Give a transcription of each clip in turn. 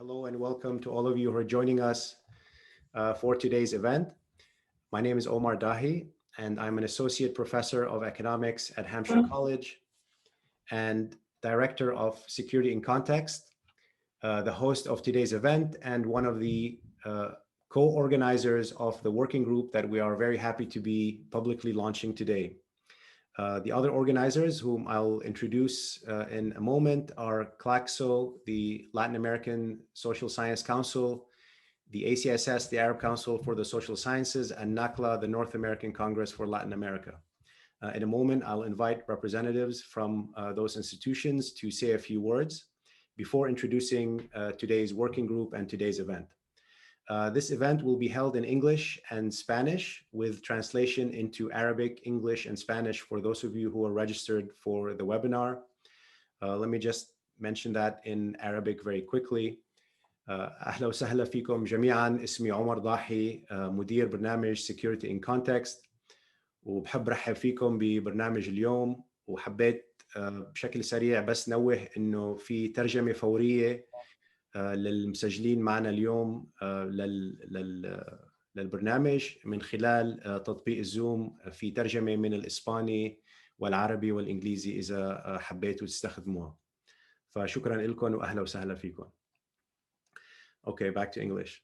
Hello and welcome to all of you who are joining us for today's event. My name is Omar Dahi, and I'm an associate professor of economics at Hampshire College and director of Security in Context, the host of today's event, and one of the co-organizers of the working group that we are very happy to be publicly launching today. The other organizers, whom I'll introduce in a moment, are CLACSO, the Latin American Social Science Council, the ACSS, the Arab Council for the Social Sciences, and NACLA, the North American Congress for Latin America. In a moment, I'll invite representatives from those institutions to say a few words before introducing today's working group and today's event. This event will be held in English and Spanish with translation into Arabic, English, and Spanish for those of you who are registered for the webinar. Let me just mention that in Arabic very quickly. أهلا وسهلا فيكم جميعا. اسمي عمر ضاحي مدير برنامج Security in Context، وبحب رحب فيكم ببرنامج اليوم. وحبيت بشكل سريع بس نوه إنه في ترجمة فورية للمسجلين معنا اليوم للبرنامج من خلال تطبيق الزوم، في ترجمة من الإسباني والعربي والإنجليزي إذا حبيتوا تستخدموها. فشكرا لكم وأهلا وسهلا فيكم. Okay, back to English.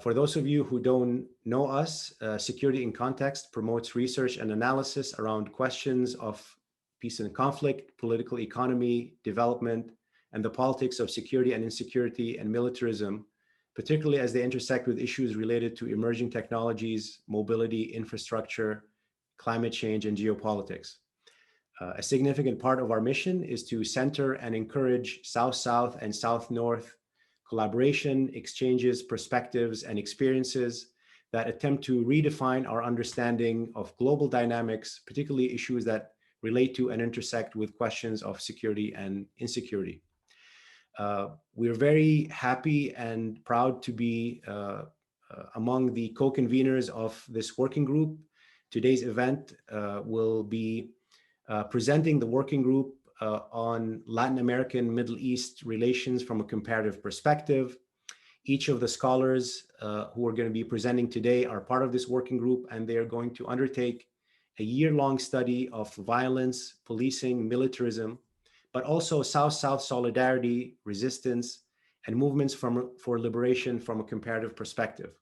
For those of you who don't know us, Security in Context promotes research and analysis around questions of peace and conflict, political economy, development, and the politics of security and insecurity and militarism, particularly as they intersect with issues related to emerging technologies, mobility, infrastructure, climate change, and geopolitics. A significant part of our mission is to center and encourage South-South and South-North collaboration, exchanges, perspectives, and experiences that attempt to redefine our understanding of global dynamics, particularly issues that relate to and intersect with questions of security and insecurity. We're very happy and proud to be among the co-conveners of this working group. Today's event will be presenting the working group on Latin American Middle East relations from a comparative perspective. Each of the scholars who are going to be presenting today are part of this working group, and they are going to undertake a year-long study of violence, policing, militarism, but also South-South solidarity, resistance, and movements for liberation from a comparative perspective.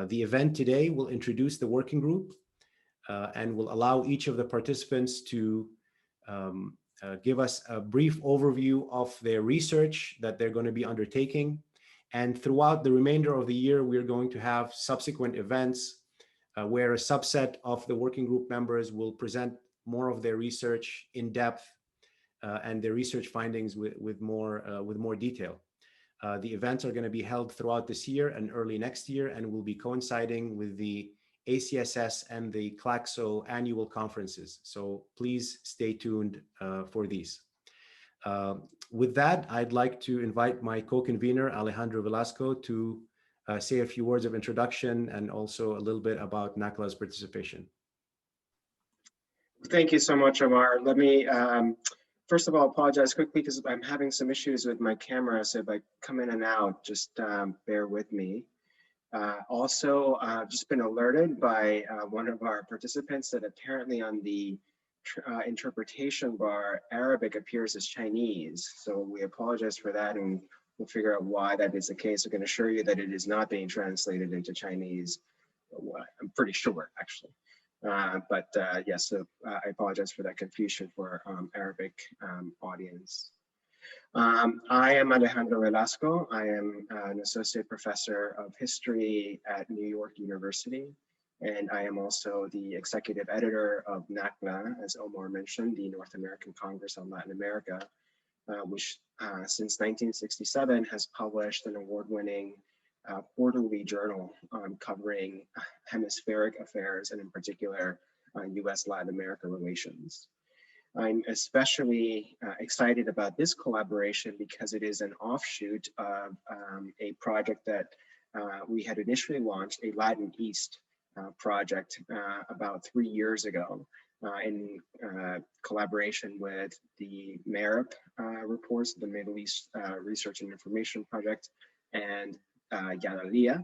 The event today will introduce the working group and will allow each of the participants to give us a brief overview of their research that they're going to be undertaking. And throughout the remainder of the year, we're going to have subsequent events where a subset of the working group members will present more of their research in depth and their research findings with more detail. The events are going to be held throughout this year and early next year, and will be coinciding with the ACSS and the CLACSO annual conferences. So please stay tuned for these. With that, I'd like to invite my co-convener, Alejandro Velasco, to say a few words of introduction and also a little bit about NACLA's participation. Thank you so much, Omar. Let me first of all apologize quickly because I'm having some issues with my camera, so if I come in and out, just bear with me. Also, just been alerted by one of our participants that apparently on the interpretation bar, Arabic appears as Chinese. So we apologize for that, and we'll figure out why that is the case. I can assure you that it is not being translated into Chinese. I'm pretty sure, actually. Yes, so I apologize for that confusion for our Arabic audience. I am Alejandro Velasco. I am an associate professor of history at New York University, and I am also the executive editor of NACLA, as Omar mentioned, the North American Congress on Latin America, which since 1967 has published an award-winning quarterly journal covering hemispheric affairs, and in particular, US-Latin America relations. I'm especially excited about this collaboration because it is an offshoot of a project that we had initially launched, a Latin East project about 3 years ago in collaboration with the MERIP reports, the Middle East Research and Information Project, and Yadalia.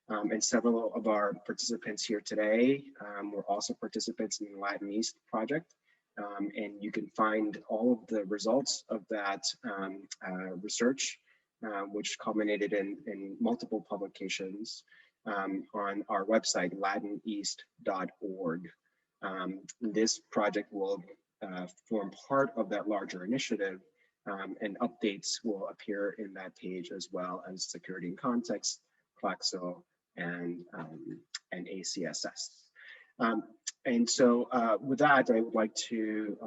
And several of our participants here today were also participants in the Latin East project. And you can find all of the results of that research, which culminated in multiple publications on our website, latineast.org. This project will form part of that larger initiative, and updates will appear in that page, as well as Security in Context, CLACSO, and ACSS. And so with that, I would like to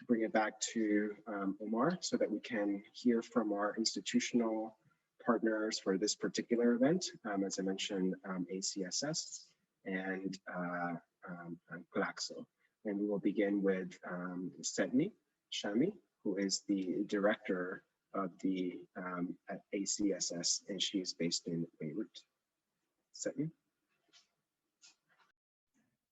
bring it back to Omar so that we can hear from our institutional partners for this particular event. As I mentioned, ACSS and CLACSO. And we will begin with Shaima, who is the director of the ACSS, and she is based in Beirut. Setni.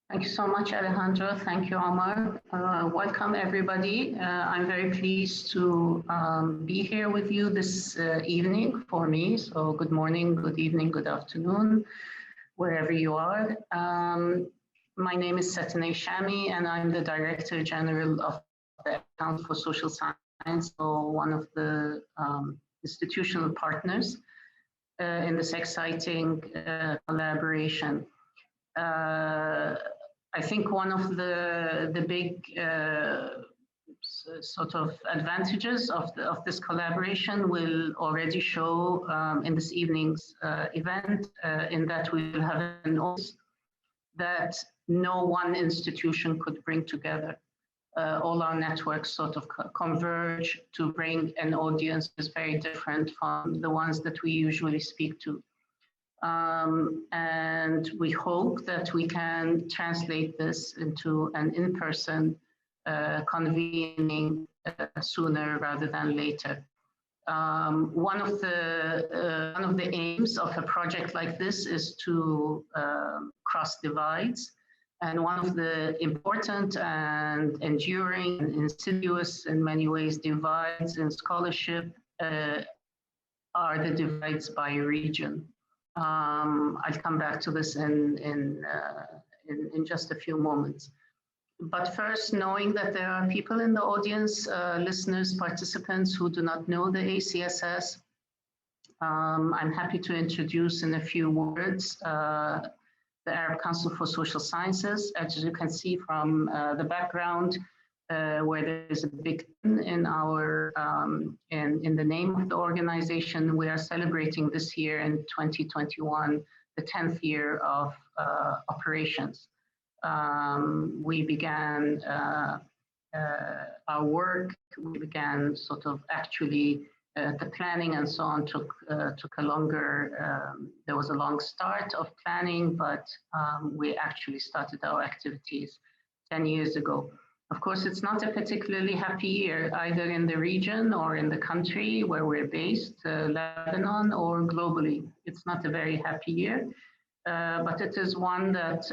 Thank you so much, Alejandro. Thank you, Omar. Welcome, everybody. I'm very pleased to be here with you this evening for me. So good morning, good evening, good afternoon, wherever you are. My name is Setni Shaimi, and I'm the Director General of the Council for Social Science, so one of the institutional partners in this exciting collaboration. I think one of the big sort of advantages of this collaboration will already show in this evening's event, in that we will have an audience that no one institution could bring together. All our networks sort of converge to bring an audience that's very different from the ones that we usually speak to. And we hope that we can translate this into an in-person convening sooner rather than later. One of the aims of a project like this is to cross divides. And one of the important and enduring and insidious in many ways divides in scholarship are the divides by region. I'll come back to this in just a few moments. But first, knowing that there are people in the audience, listeners, participants who do not know the ACSS, I'm happy to introduce in a few words the Arab Council for Social Sciences. As you can see from the background, where there's a big in our in the name of the organization, we are celebrating this year in 2021 the 10th year of operations. We began our work. We began sort of actually the planning and so on took a longer. There was a long start of planning, but we actually started our activities 10 years ago. Of course, it's not a particularly happy year, either in the region or in the country where we're based, Lebanon, or globally. It's not a very happy year, but it is one that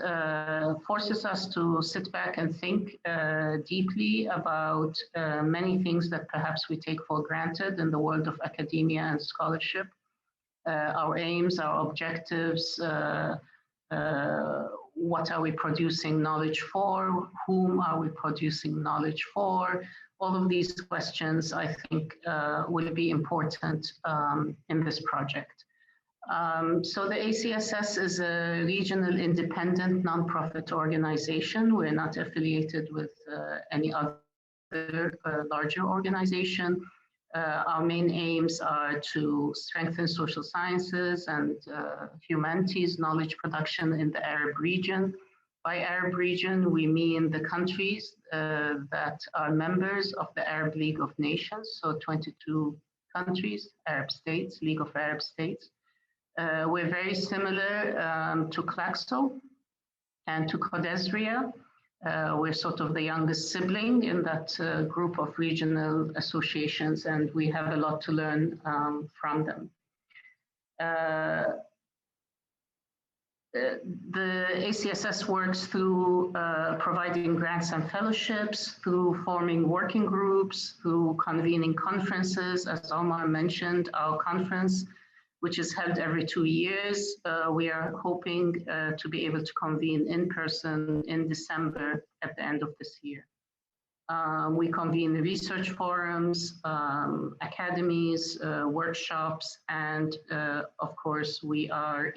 forces us to sit back and think deeply about many things that perhaps we take for granted in the world of academia and scholarship. Our aims, our objectives, what are we producing knowledge for? Whom are we producing knowledge for? All of these questions, I think, will be important in this project. So the ACSS is a regional independent nonprofit organization. We're not affiliated with any other larger organization. Our main aims are to strengthen social sciences and humanities knowledge production in the Arab region. By Arab region, we mean the countries that are members of the Arab League of Nations, so 22 countries, Arab states, League of Arab States. We're very similar to CLACSO and to Codesria. We're sort of the youngest sibling in that group of regional associations, and we have a lot to learn from them. the ACSS works through providing grants and fellowships, through forming working groups, through convening conferences. As Omar mentioned, our conference, which is held every 2 years, we are hoping to be able to convene in person in December at the end of this year. We convene research forums, academies, workshops, and of course, we are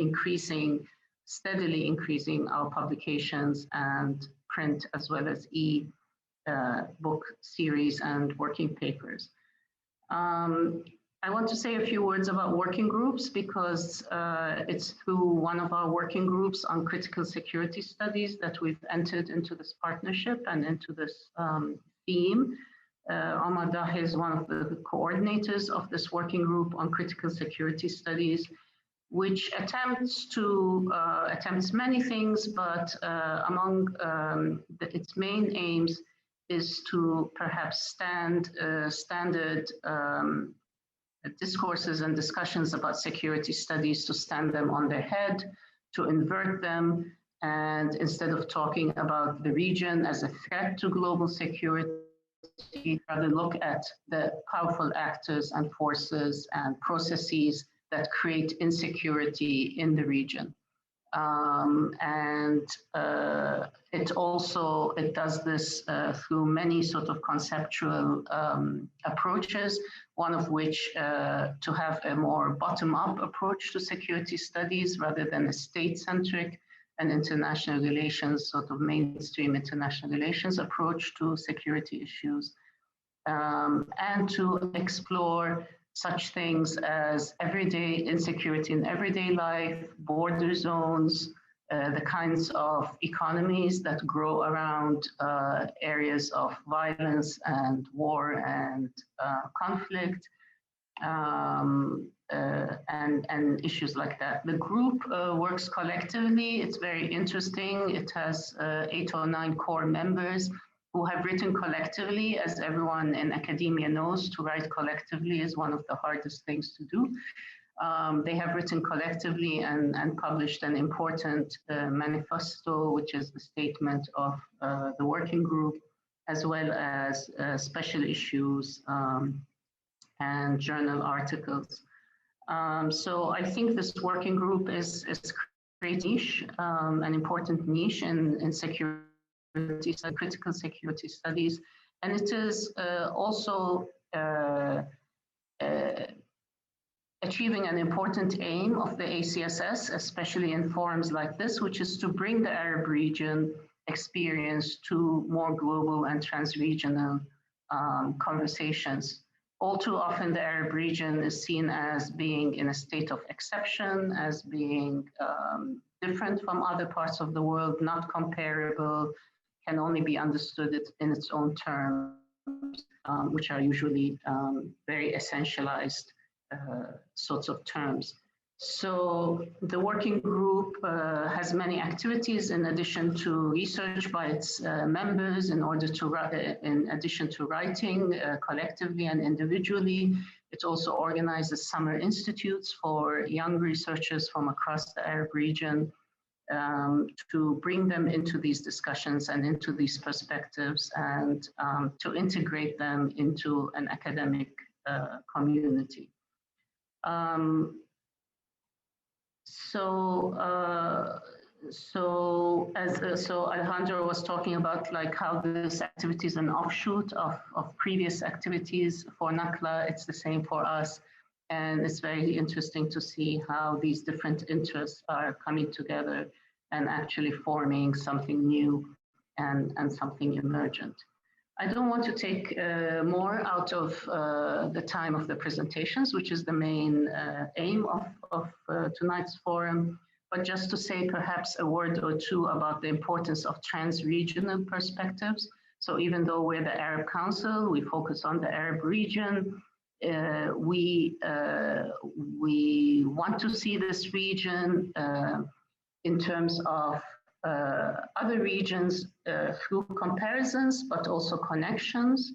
steadily increasing our publications and print as well as book series and working papers. I want to say a few words about working groups because it's through one of our working groups on critical security studies that we've entered into this partnership and into this theme. Omar Dahi is one of the coordinators of this working group on critical security studies, which attempts many things, but among its main aims is to perhaps standard discourses and discussions about security studies, to stand them on their head, to invert them, and instead of talking about the region as a threat to global security, rather look at the powerful actors and forces and processes that create insecurity in the region. It does this through many sort of conceptual approaches, one of which to have a more bottom-up approach to security studies rather than a state-centric and international relations, sort of mainstream international relations approach to security issues, and to explore such things as everyday insecurity in everyday life, border zones, the kinds of economies that grow around areas of violence and war and conflict, and issues like that. The group works collectively. It's very interesting. It has 8 or 9 core members who have written collectively. As everyone in academia knows, to write collectively is one of the hardest things to do. They have written collectively and published an important manifesto, which is the statement of the working group, as well as special issues and journal articles. So I think this working group is creating niche, an important niche in security, critical security studies, and it is also achieving an important aim of the ACSS, especially in forums like this, which is to bring the Arab region experience to more global and trans-regional conversations. All too often, the Arab region is seen as being in a state of exception, as being different from other parts of the world, not comparable, can only be understood in its own terms, which are usually very essentialized sorts of terms. So the working group has many activities in addition to research by its members, in addition to writing collectively and individually. It also organizes summer institutes for young researchers from across the Arab region to bring them into these discussions and into these perspectives, and to integrate them into an academic community. So Alejandro was talking about like how this activity is an offshoot of previous activities for NACLA. It's the same for us. And it's very interesting to see how these different interests are coming together and actually forming something new and something emergent. I don't want to take more out of the time of the presentations, which is the main aim of tonight's forum, but just to say perhaps a word or two about the importance of trans-regional perspectives. So even though we're the Arab Council, we focus on the Arab region. We want to see this region in terms of other regions through comparisons, but also connections.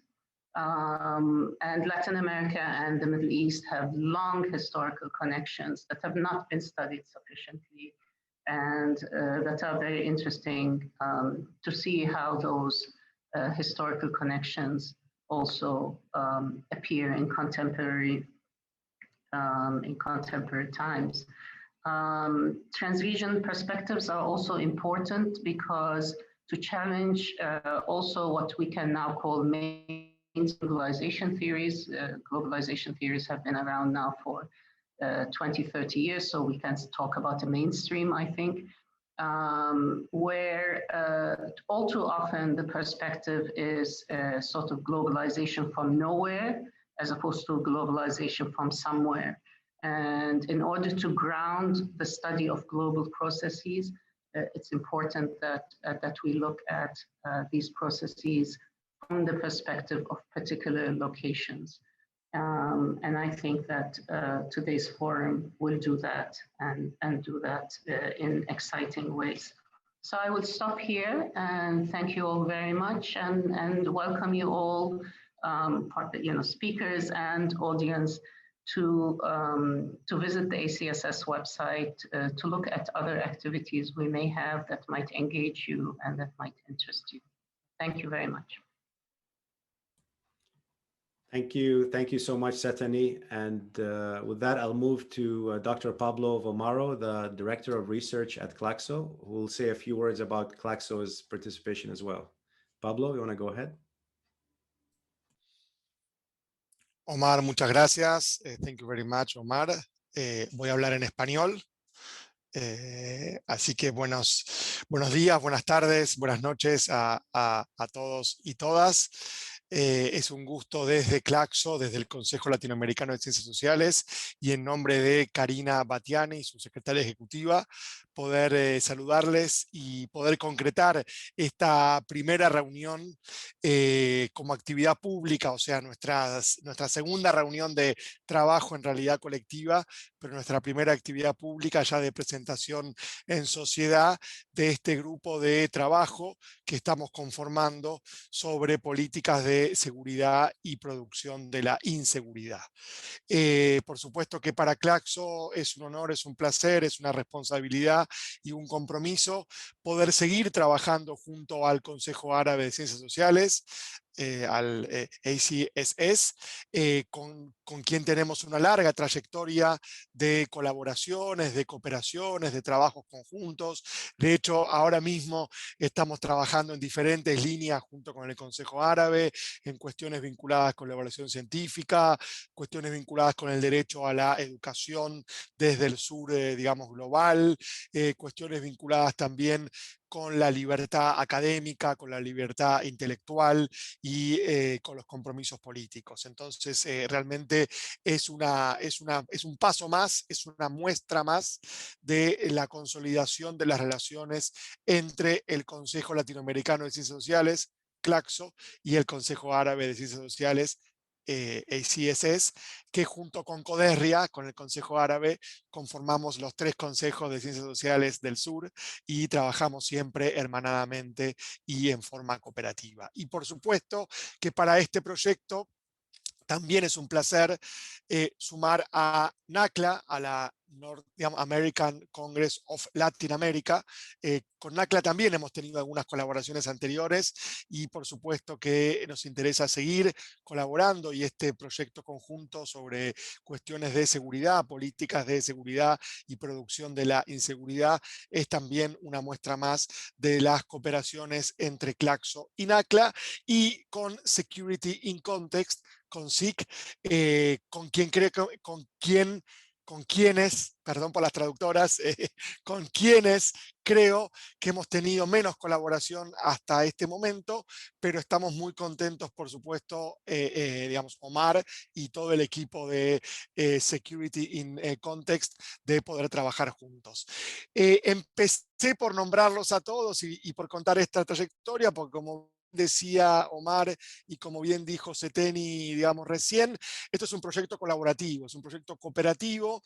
And Latin America and the Middle East have long historical connections that have not been studied sufficiently and that are very interesting to see how those historical connections also appear in contemporary times. Transregion perspectives are also important because to challenge also what we can now call main globalization theories. Globalization theories have been around now for 20, 30 years, so we can talk about a mainstream, I think, where all too often the perspective is sort of globalization from nowhere as opposed to globalization from somewhere. And in order to ground the study of global processes, it's important that we look at these processes from the perspective of particular locations. And I think that today's forum will do that and do that in exciting ways. So I will stop here and thank you all very much and welcome you all, speakers and audience, to visit the ACSS website, to look at other activities we may have that might engage you and that might interest you. Thank you very much. Thank you so much, Setani. And with that, I'll move to Dr. Pablo Vomaro, the Director of Research at CLACSO, who will say a few words about CLACSO's participation as well. Pablo, you want to go ahead? Omar, muchas gracias. Thank you very much, Omar. Voy a hablar en español. Así que buenos días, buenas tardes, buenas noches a todos y todas. Es un gusto desde CLACSO, desde el Consejo Latinoamericano de Ciencias Sociales, y en nombre de Karina Batiani, su secretaria ejecutiva, poder saludarles y poder concretar esta primera reunión como actividad pública, o sea, nuestra segunda reunión de trabajo en realidad colectiva, pero nuestra primera actividad pública ya de presentación en sociedad de este grupo de trabajo que estamos conformando sobre políticas de seguridad y producción de la inseguridad. Por supuesto que para CLACSO es un honor, es un placer, es una responsabilidad y un compromiso poder seguir trabajando junto al Consejo Árabe de Ciencias Sociales, al ACSS, con quien tenemos una larga trayectoria de colaboraciones, de cooperaciones, de trabajos conjuntos. De hecho, ahora mismo estamos trabajando en diferentes líneas junto con el Consejo Árabe, en cuestiones vinculadas con la evaluación científica, cuestiones vinculadas con el derecho a la educación desde el sur, digamos, global, cuestiones vinculadas también con la libertad académica, con la libertad intelectual y con los compromisos políticos. Entonces, realmente es un paso más, es una muestra más de la consolidación de las relaciones entre el Consejo Latinoamericano de Ciencias Sociales, CLACSO, y el Consejo Árabe de Ciencias Sociales, ACSS, que junto con CODERRIA, con el Consejo Árabe, conformamos los 3 consejos de ciencias sociales del sur y trabajamos siempre hermanadamente y en forma cooperativa. Y por supuesto que para este proyecto también es un placer sumar a NACLA, a la American Congress of Latin America. Con NACLA también hemos tenido algunas colaboraciones anteriores y por supuesto que nos interesa seguir colaborando, y este proyecto conjunto sobre cuestiones de seguridad, políticas de seguridad y producción de la inseguridad es también una muestra más de las cooperaciones entre CLACSO y NACLA, y con Security in Context, con SIC, con quienes, perdón por las traductoras, con quienes creo que hemos tenido menos colaboración hasta este momento, pero estamos muy contentos, por supuesto, digamos, Omar y todo el equipo de Security in Context, de poder trabajar juntos. Empecé por nombrarlos a todos y por contar esta trayectoria, porque como decía Omar y como bien dijo Seteni, digamos, recién, esto es un proyecto colaborativo, es un proyecto cooperativo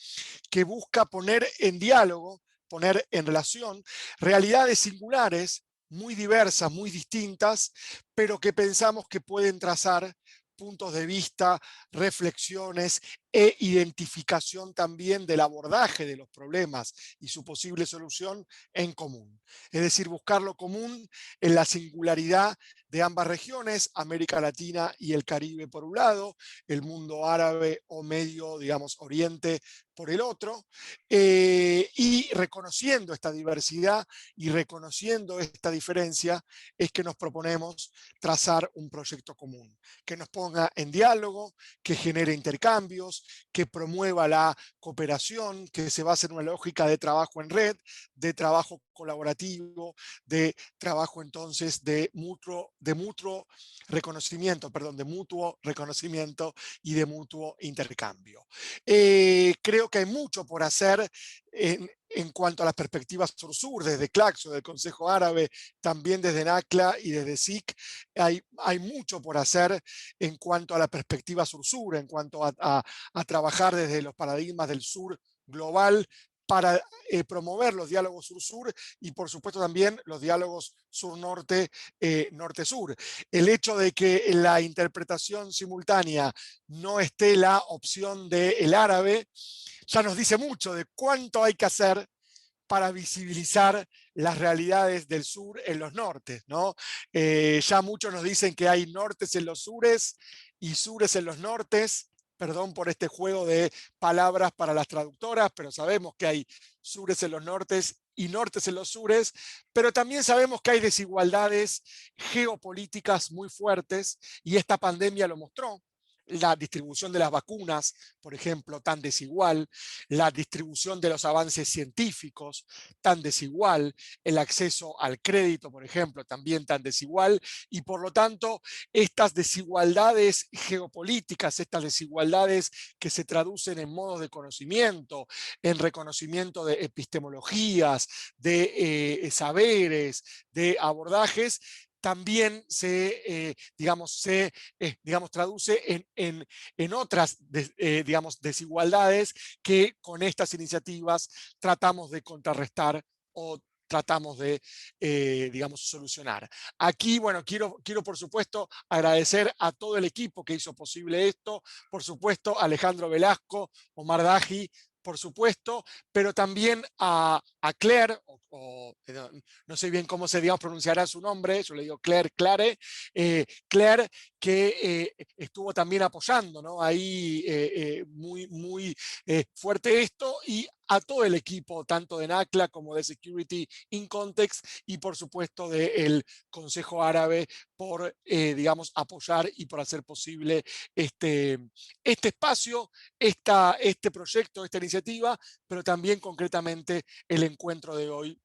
que busca poner en diálogo, poner en relación realidades singulares, muy diversas, muy distintas, pero que pensamos que pueden trazar puntos de vista, reflexiones e identificación también del abordaje de los problemas y su posible solución en común. Es decir, buscar lo común en la singularidad de ambas regiones, América Latina y el Caribe por un lado, el mundo árabe o Medio, digamos, Oriente por el otro, y reconociendo esta diversidad y reconociendo esta diferencia es que nos proponemos trazar un proyecto común, que nos ponga en diálogo, que genere intercambios, que promueva la cooperación, que se base en una lógica de trabajo en red, de trabajo colaborativo, de trabajo entonces de mutuo reconocimiento y de mutuo intercambio. Creo que hay mucho por hacer en cuanto a las perspectivas sur-sur, desde CLACSO, del Consejo Árabe, también desde NACLA y desde SIC. Hay mucho por hacer en cuanto a la perspectiva sur-sur, en cuanto a trabajar desde los paradigmas del sur global para promover los diálogos sur-sur y por supuesto también los diálogos sur-norte, norte-sur. El hecho de que en la interpretación simultánea no esté la opción del árabe ya nos dice mucho de cuánto hay que hacer para visibilizar las realidades del sur en los nortes, ¿no? Ya muchos nos dicen que hay nortes en los sures y sures en los nortes. Perdón por este juego de palabras para las traductoras, pero sabemos que hay sures en los nortes y nortes en los sures, pero también sabemos que hay desigualdades geopolíticas muy fuertes y esta pandemia lo mostró. La distribución de las vacunas, por ejemplo, tan desigual, la distribución de los avances científicos tan desigual, el acceso al crédito, por ejemplo, también tan desigual, y por lo tanto, estas desigualdades geopolíticas, estas desigualdades que se traducen en modos de conocimiento, en reconocimiento de epistemologías, de saberes, de abordajes, también se traduce en otras desigualdades que con estas iniciativas tratamos de contrarrestar o tratamos de solucionar. Aquí, bueno, quiero por supuesto agradecer a todo el equipo que hizo posible esto, por supuesto Alejandro Velasco, Omar Tisdell, por supuesto, pero también a Claire, no sé bien cómo se pronunciará su nombre, yo le digo Claire, Claire, que estuvo también apoyando, ¿no? Ahí muy fuerte esto, y a todo el equipo, tanto de NACLA como de Security in Context, y por supuesto del Consejo Árabe por, apoyar y por hacer posible este espacio, este proyecto, esta iniciativa, pero también concretamente el encuentro de hoy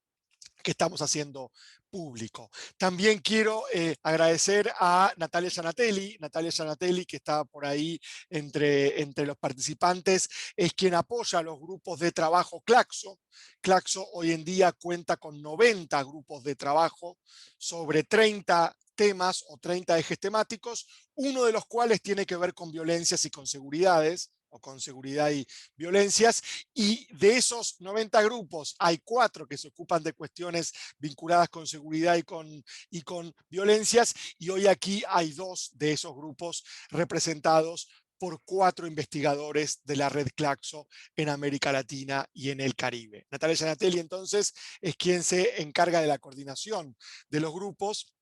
que estamos haciendo público. También quiero agradecer a Natalia Gianatelli, que está por ahí entre los participantes, es quien apoya los grupos de trabajo CLACSO. CLACSO hoy en día cuenta con 90 grupos de trabajo sobre 30 temas o 30 ejes temáticos, uno de los cuales tiene que ver con violencias y con seguridades, o con seguridad y violencias, y de esos 90 grupos hay 4 que se ocupan de cuestiones vinculadas con seguridad y con violencias, y hoy aquí hay 2 de esos grupos representados por 4 investigadores de la red CLACSO en América Latina y en el Caribe. Natalia Gianatelli entonces es quien se encarga de la coordinación de los grupos,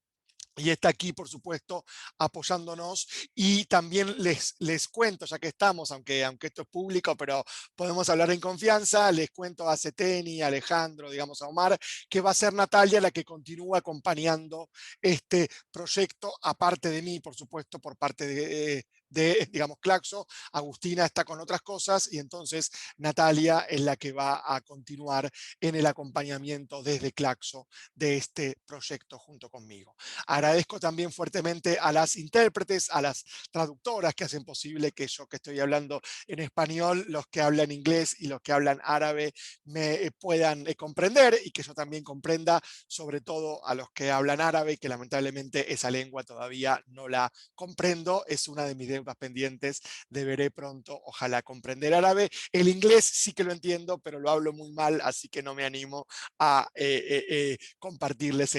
y está aquí, por supuesto, apoyándonos. Y también les cuento, ya que estamos, aunque esto es público, pero podemos hablar en confianza, les cuento a Seteni, a Alejandro, a Omar, que va a ser Natalia la que continúa acompañando este proyecto, aparte de mí, por supuesto, por parte de CLACSO. Agustina está con otras cosas y entonces Natalia es la que va a continuar en el acompañamiento desde CLACSO de este proyecto junto conmigo. Agradezco también fuertemente a las intérpretes, a las traductoras que hacen posible que yo, que estoy hablando en español, los que hablan inglés y los que hablan árabe me puedan comprender, y que yo también comprenda, sobre todo a los que hablan árabe, que lamentablemente esa lengua todavía no la comprendo. Es una de mis asignaturas pendientes, deberé pronto, ojalá, comprender árabe. El inglés sí que lo entiendo, pero lo hablo muy mal, así que no me animo a compartirles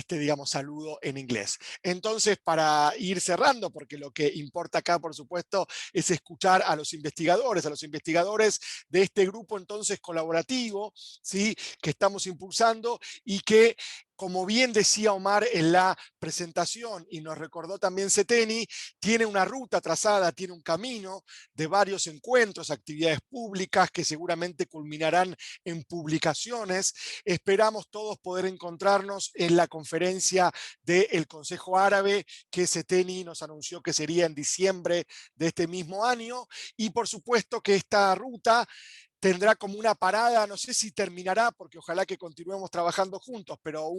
digamos, saludo en inglés. Entonces, para ir cerrando, porque lo que importa acá, por supuesto, es escuchar a los investigadores de este grupo entonces colaborativo, ¿sí?, que estamos impulsando y que, como bien decía Omar en la presentación y nos recordó también Seteni, tiene una ruta trazada, tiene un camino de varios encuentros, actividades públicas que seguramente culminarán en publicaciones. Esperamos todos poder encontrarnos en la conferencia del Consejo Árabe que Seteni nos anunció que sería en diciembre de este mismo año, y por supuesto que esta ruta tendrá como una parada, no sé si terminará, porque ojalá que continuemos trabajando juntos, pero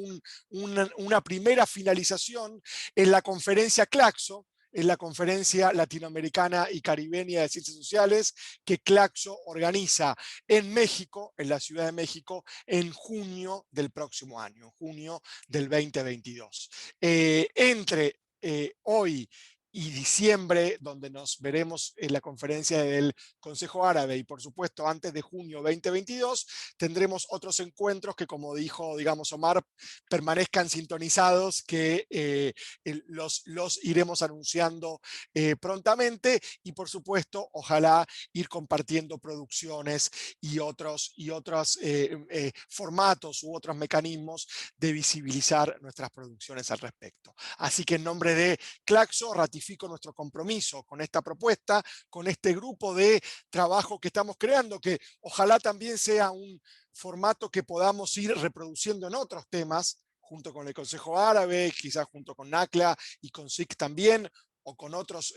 una primera finalización en la conferencia CLACSO, en la Conferencia Latinoamericana y Caribeña de Ciencias Sociales, que CLACSO organiza en México, en la Ciudad de México, en junio del próximo año, junio del 2022. Entre hoy y diciembre, donde nos veremos en la conferencia del Consejo Árabe, y por supuesto antes de junio 2022, tendremos otros encuentros que, como dijo, digamos, Omar, permanezcan sintonizados, que los iremos anunciando prontamente, y por supuesto, ojalá ir compartiendo producciones y otros formatos u otros mecanismos de visibilizar nuestras producciones al respecto. Así que en nombre de CLACSO ratifico nuestro compromiso con esta propuesta, con este grupo de trabajo que estamos creando, que ojalá también sea un formato que podamos ir reproduciendo en otros temas, junto con el Consejo Árabe, quizás junto con NACLA y con SIC también, o con otros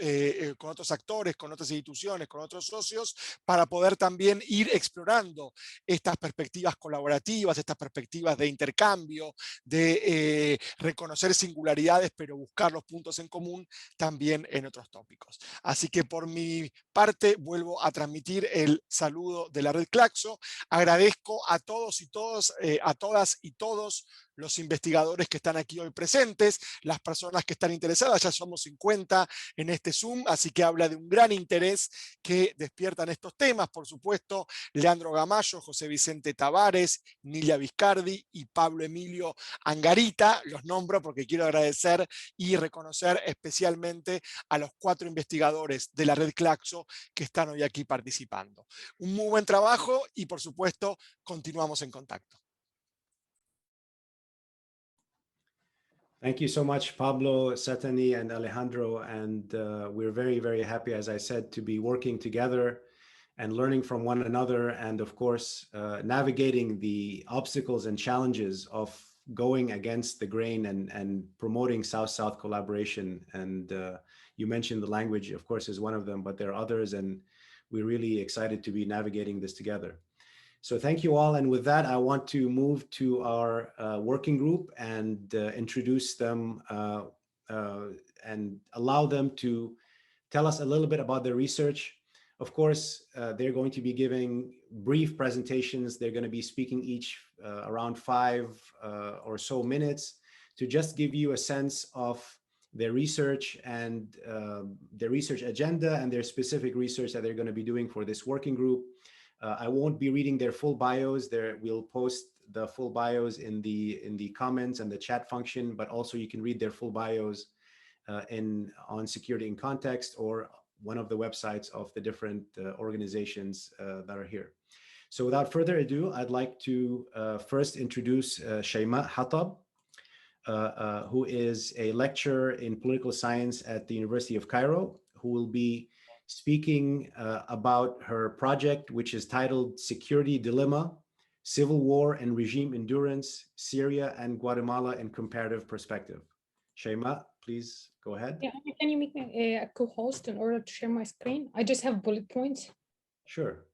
actores, con otras instituciones, con otros socios, para poder también ir explorando estas perspectivas colaborativas, estas perspectivas de intercambio, de reconocer singularidades, pero buscar los puntos en común también en otros tópicos. Así que por mi parte vuelvo a transmitir el saludo de la red CLACSO. Agradezco a todos y todas, a todas y todos los investigadores que están aquí hoy presentes, las personas que están interesadas. Ya somos 50 en este Zoom, así que habla de un gran interés que despiertan estos temas. Por supuesto, Leandro Gamadio, José Vicente Tavares, Nilia Viscardi y Pablo Emilio Angarita. Los nombro porque quiero agradecer y reconocer especialmente a los 4 investigadores de la red CLACSO que están hoy aquí participando. Un muy buen trabajo y, por supuesto, continuamos en contacto. Thank you so much, Pablo, Seteni, and Alejandro. And we're very, very happy, as I said, to be working together and learning from one another. And of course, navigating the obstacles and challenges of going against the grain and promoting South-South collaboration. And you mentioned the language, of course, is one of them, but there are others. And we're really excited to be navigating this together. So thank you all. And with that, I want to move to our working group and introduce them and allow them to tell us a little bit about their research. Of course, they're going to be giving brief presentations. They're going to be speaking each around 5 or so minutes to just give you a sense of their research and their research agenda and their specific research that they're going to be doing for this working group. I won't be reading their full bios. We'll post the full bios in the comments and the chat function, but also you can read their full bios on Security in Context or one of the websites of the different organizations that are here. So without further ado, I'd like to first introduce Shaima Hattab, who is a lecturer in political science at the University of Cairo, who will be speaking about her project, which is titled Security Dilemma, Civil War and Regime Endurance, Syria and Guatemala in Comparative Perspective. Shaima, please go ahead. Yeah, can you make me a co-host in order to share my screen? I just have bullet points. Sure.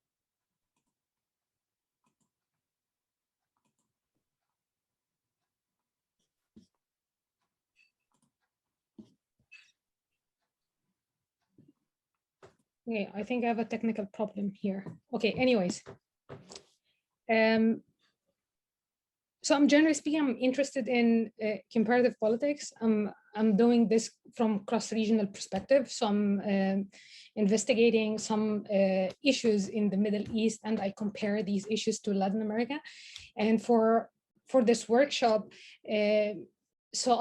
Okay, I think I have a technical problem here. Okay, anyways. So, Security Dilemma, Civil War and Regime Endurance, Syria and Guatemala in Comparative Perspective. Shaima, please go ahead. Sure. Okay, anyways. I think I have a technical problem here. Okay, anyways. So I'm generally speaking, I'm interested in comparative politics. I'm doing this from cross-regional perspective. So I'm investigating some issues in the Middle East, and I compare these issues to Latin America. And for this workshop, so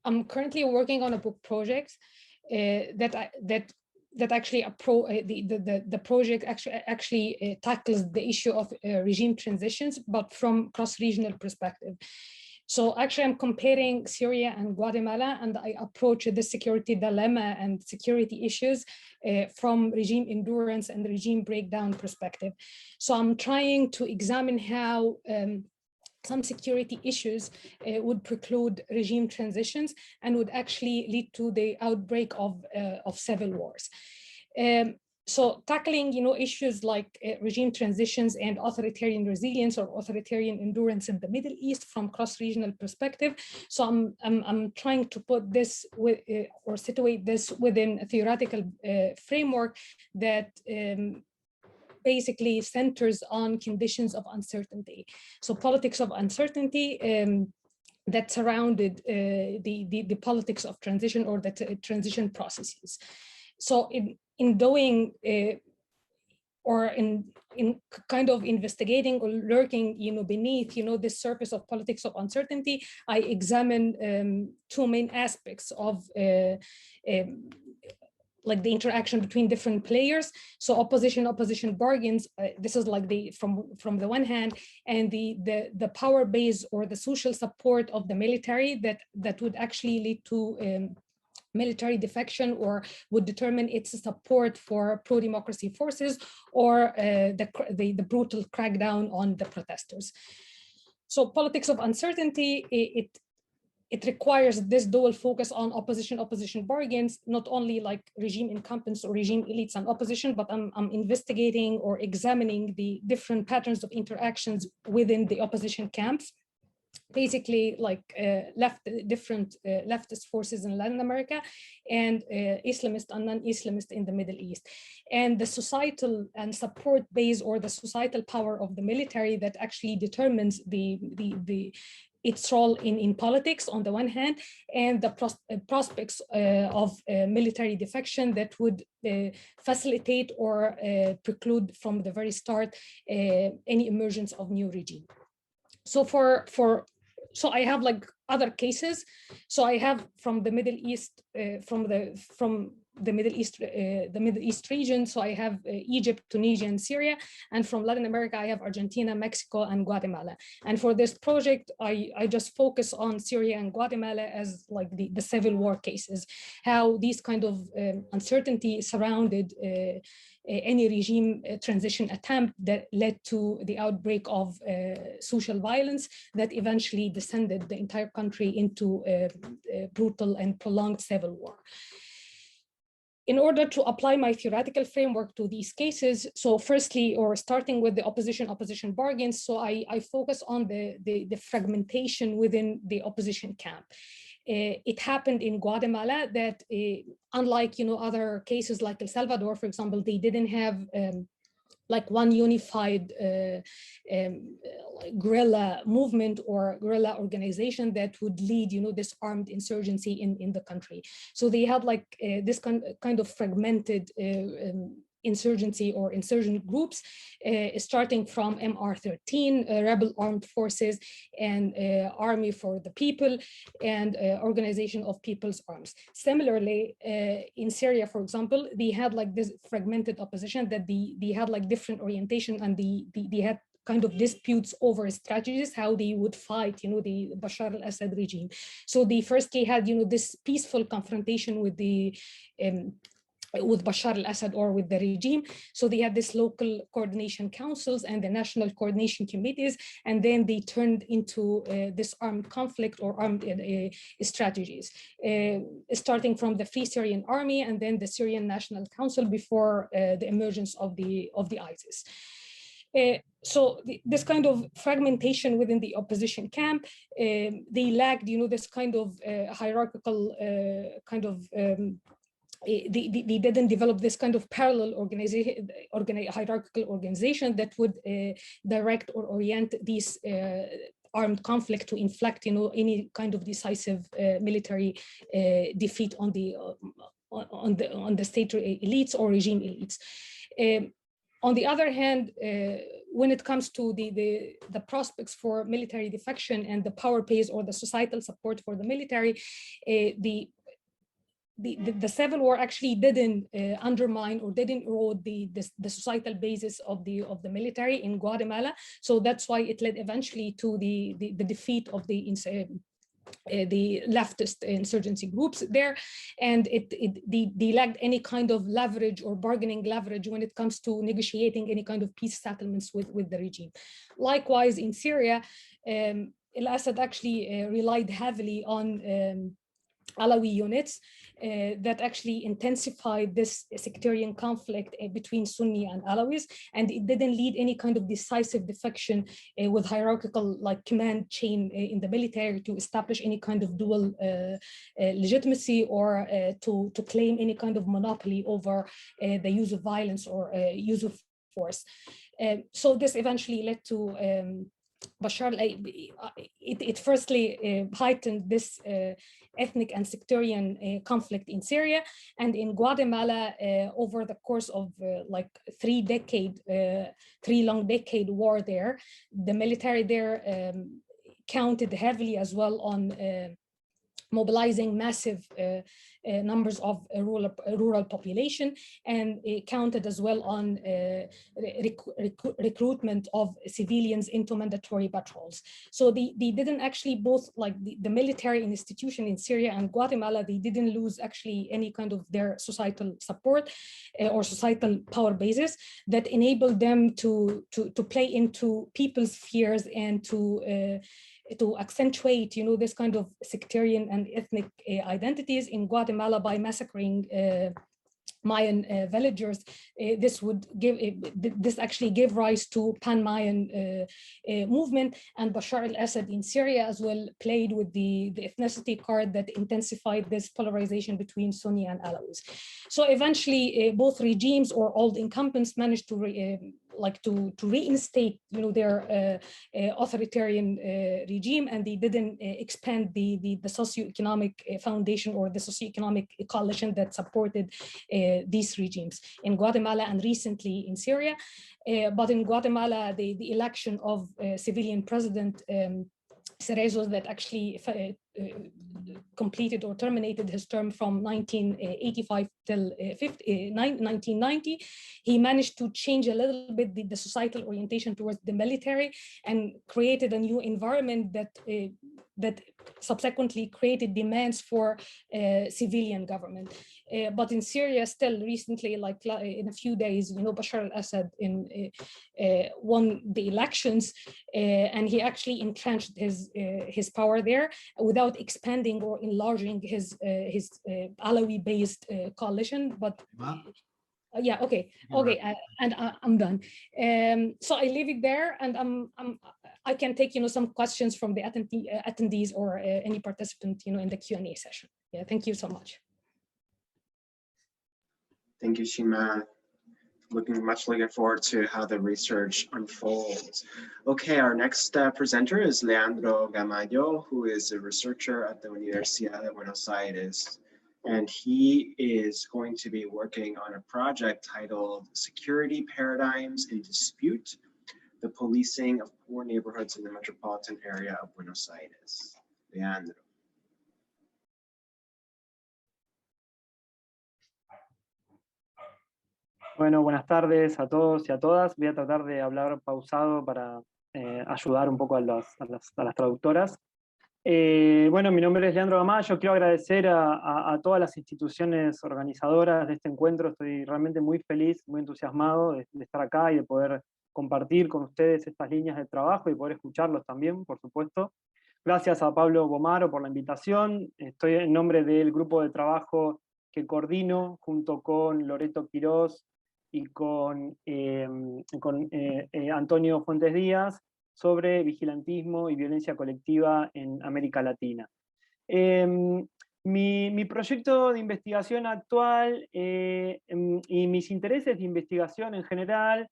I'm currently working on a book project that actually the project actually tackles the issue of regime transitions, but from cross-regional perspective. So actually, I'm comparing Syria and Guatemala, and I approach the security dilemma and security issues from regime endurance and regime breakdown perspective. So I'm trying to examine how some security issues would preclude regime transitions and would actually lead to the outbreak of civil wars. So tackling, issues like regime transitions and authoritarian resilience or authoritarian endurance in the Middle East from cross-regional perspective. So I'm trying to put this or situate this within a theoretical framework that basically centers on conditions of uncertainty. So politics of uncertainty that surrounded the politics of transition or the transition processes. So in doing or in kind of investigating or lurking, beneath, the surface of politics of uncertainty, I examine two main aspects of like the interaction between different players. So opposition bargains, this is like from the one hand, and the power base or the social support of the military that would actually lead to military defection or would determine its support for pro-democracy forces or the brutal crackdown on the protesters. So politics of uncertainty, it requires this dual focus on opposition bargains, not only like regime incumbents or regime elites and opposition, but I'm investigating or examining the different patterns of interactions within the opposition camps. Basically, like different leftist forces in Latin America and Islamist and non-Islamist in the Middle East. And the societal and support base or the societal power of the military that actually determines its role in politics on the one hand, and the prospects of military defection that would facilitate or preclude from the very start any emergence of new regime. So so I have like other cases. So I have from the Middle East, from the Middle East region. So I have Egypt, Tunisia, and Syria. And from Latin America, I have Argentina, Mexico, and Guatemala. And for this project, I just focus on Syria and Guatemala as like the civil war cases, how these kind of uncertainty surrounded any regime transition attempt that led to the outbreak of social violence that eventually descended the entire country into a brutal and prolonged civil war. In order to apply my theoretical framework to these cases, so firstly, or starting with the opposition bargains, so I focus on the fragmentation within the opposition camp. It happened in Guatemala that unlike other cases like El Salvador, for example, they didn't have like one unified guerrilla movement or guerrilla organization that would lead this armed insurgency in the country. So they had like this kind of fragmented insurgency or insurgent groups, starting from MR13, Rebel Armed Forces, and Army for the People, and Organization of People's Arms. Similarly, in Syria, for example, they had like this fragmented opposition that they had like different orientation, and they had kind of disputes over strategies, how they would fight, the Bashar al-Assad regime. So they firstly had, this peaceful confrontation with with Bashar al-Assad or with the regime. So they had this local coordination councils and the national coordination committees, and then they turned into this armed conflict or armed strategies, starting from the Free Syrian Army and then the Syrian National Council before the emergence of the ISIS. So this kind of fragmentation within the opposition camp, they lacked, this kind of hierarchical kind of they didn't develop this kind of parallel hierarchical organization that would direct or orient these armed conflict to inflict, any kind of decisive military defeat on the state elites or regime elites. On the other hand, when it comes to the prospects for military defection and the power base or the societal support for the military, the civil war actually didn't undermine or didn't erode the societal basis of the military in Guatemala. So that's why it led eventually to the defeat of the leftist insurgency groups there, and they lacked any kind of leverage or bargaining leverage when it comes to negotiating any kind of peace settlements with the regime. Likewise, in Syria, al-Assad actually relied heavily on Alawi units that actually intensified this sectarian conflict between Sunni and Alawis, and it didn't lead any kind of decisive defection with hierarchical command chain in the military to establish any kind of dual legitimacy or to claim any kind of monopoly over the use of violence or use of force. So this eventually led to Bashar, it firstly heightened this ethnic and sectarian conflict in Syria, and in Guatemala over the course of three long decade war there, the military there counted heavily as well on mobilizing massive numbers of rural population, and it counted as well on recruitment of civilians into mandatory patrols. So they didn't actually both, the military institution in Syria and Guatemala, they didn't lose actually any kind of their societal support or societal power basis that enabled them to play into people's fears and to accentuate, this kind of sectarian and ethnic identities in Guatemala by massacring Mayan villagers. This actually gave rise to pan-Mayan movement, and Bashar al-Assad in Syria as well played with the ethnicity card that intensified this polarization between Sunni and Alawis. So eventually both regimes or old incumbents managed to reinstate their authoritarian regime, and they didn't expand the socioeconomic foundation or the socioeconomic coalition that supported these regimes in Guatemala and recently in Syria. But in Guatemala, the election of civilian president Cerezo that actually completed or terminated his term from 1985 till 1990, he managed to change a little bit the societal orientation towards the military and created a new environment that subsequently created demands for civilian government. But in Syria, still recently, in a few days, Bashar al-Assad won the elections, and he actually entrenched his power there without expanding or enlarging his Alawi-based coalition. But yeah, okay, and I'm done. So I leave it there, and I can take some questions from the attendees or any participant in the Q&A session. Yeah, thank you so much. Thank you, Shaima. Much looking forward to how the research unfolds. Okay, our next presenter is Leandro Gamadio, who is a researcher at the Universidad de Buenos Aires. And he is going to be working on a project titled Security Paradigms in Dispute, the Policing of Poor Neighborhoods in the Metropolitan Area of Buenos Aires. Leandro. Bueno, buenas tardes a todos y a todas. Voy a tratar de hablar pausado para ayudar un poco a las traductoras. Bueno, mi nombre es Leandro Gamadio. Quiero agradecer a todas las instituciones organizadoras de este encuentro. Estoy realmente muy feliz, muy entusiasmado de estar acá y de poder compartir con ustedes estas líneas de trabajo y poder escucharlos también, por supuesto. Gracias a Pablo Gomaro por la invitación. Estoy en nombre del grupo de trabajo que coordino junto con Loreto Quirós y con Antonio Fuentes Díaz sobre vigilantismo y violencia colectiva en América Latina. Mi proyecto de investigación actual y mis intereses de investigación en general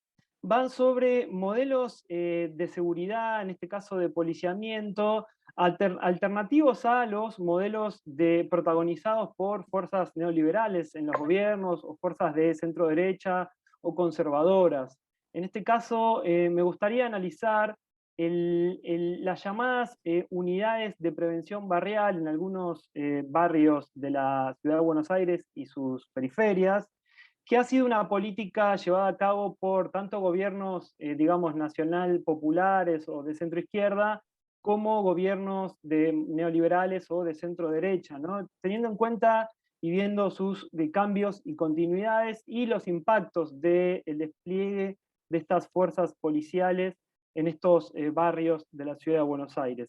van sobre modelos de seguridad, en este caso de policiamiento, alternativos a los modelos protagonizados por fuerzas neoliberales en los gobiernos o fuerzas de centro derecha o conservadoras. En este caso, me gustaría analizar las llamadas unidades de prevención barrial en algunos barrios de la ciudad de Buenos Aires y sus periferias, que ha sido una política llevada a cabo por tanto gobiernos, digamos, nacional populares o de centro izquierda, como gobiernos neoliberales o de centro derecha, ¿no? Teniendo en cuenta y viendo sus cambios y continuidades y los impactos del despliegue de estas fuerzas policiales en estos barrios de la ciudad de Buenos Aires.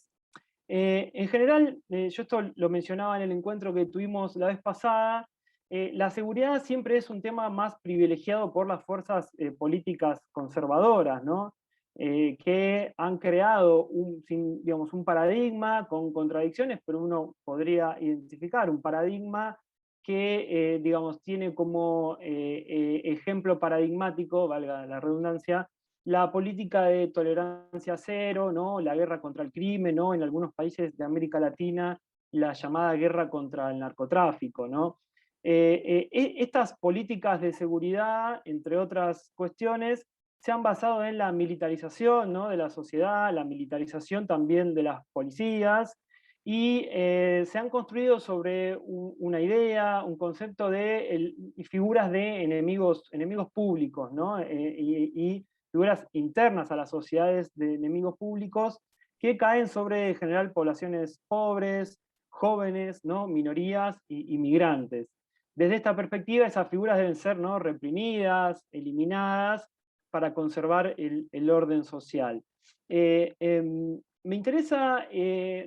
En general, yo esto lo mencionaba en el encuentro que tuvimos la vez pasada, la seguridad siempre es un tema más privilegiado por las fuerzas políticas conservadoras, ¿no? Que han creado digamos, un paradigma con contradicciones, pero uno podría identificar un paradigma que digamos, tiene como ejemplo paradigmático, valga la redundancia, la política de tolerancia cero, ¿no? La guerra contra el crimen, ¿no? En algunos países de América Latina, la llamada guerra contra el narcotráfico, ¿no? Estas políticas de seguridad, entre otras cuestiones, se han basado en la militarización, ¿no? De la sociedad, la militarización también de las policías, y se han construido sobre una idea, un concepto de figuras de enemigos públicos, ¿no? Y figuras internas a las sociedades de enemigos públicos que caen sobre, en general, poblaciones pobres, jóvenes, ¿no? Minorías y migrantes. Desde esta perspectiva, esas figuras deben ser, ¿no? reprimidas, eliminadas, para conservar el orden social. Me interesa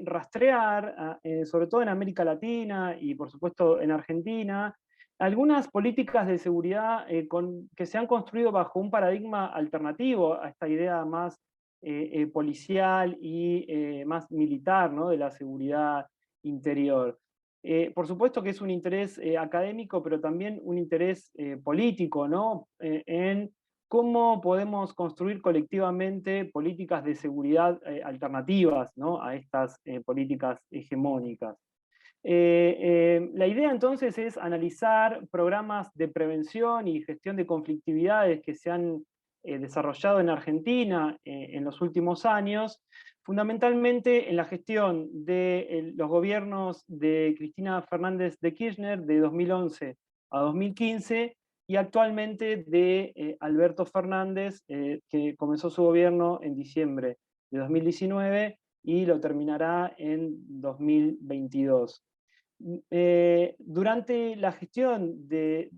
rastrear, sobre todo en América Latina y por supuesto en Argentina, algunas políticas de seguridad que se han construido bajo un paradigma alternativo a esta idea más policial y más militar, ¿no? de la seguridad interior. Por supuesto que es un interés académico, pero también un interés político, ¿no? En cómo podemos construir colectivamente políticas de seguridad alternativas, ¿no? a estas políticas hegemónicas. La idea entonces es analizar programas de prevención y gestión de conflictividades que se han desarrollado en Argentina en los últimos años, fundamentalmente en la gestión de los gobiernos de Cristina Fernández de Kirchner de 2011 a 2015 y actualmente de Alberto Fernández, que comenzó su gobierno en diciembre de 2019 y lo terminará en 2022. Durante la gestión del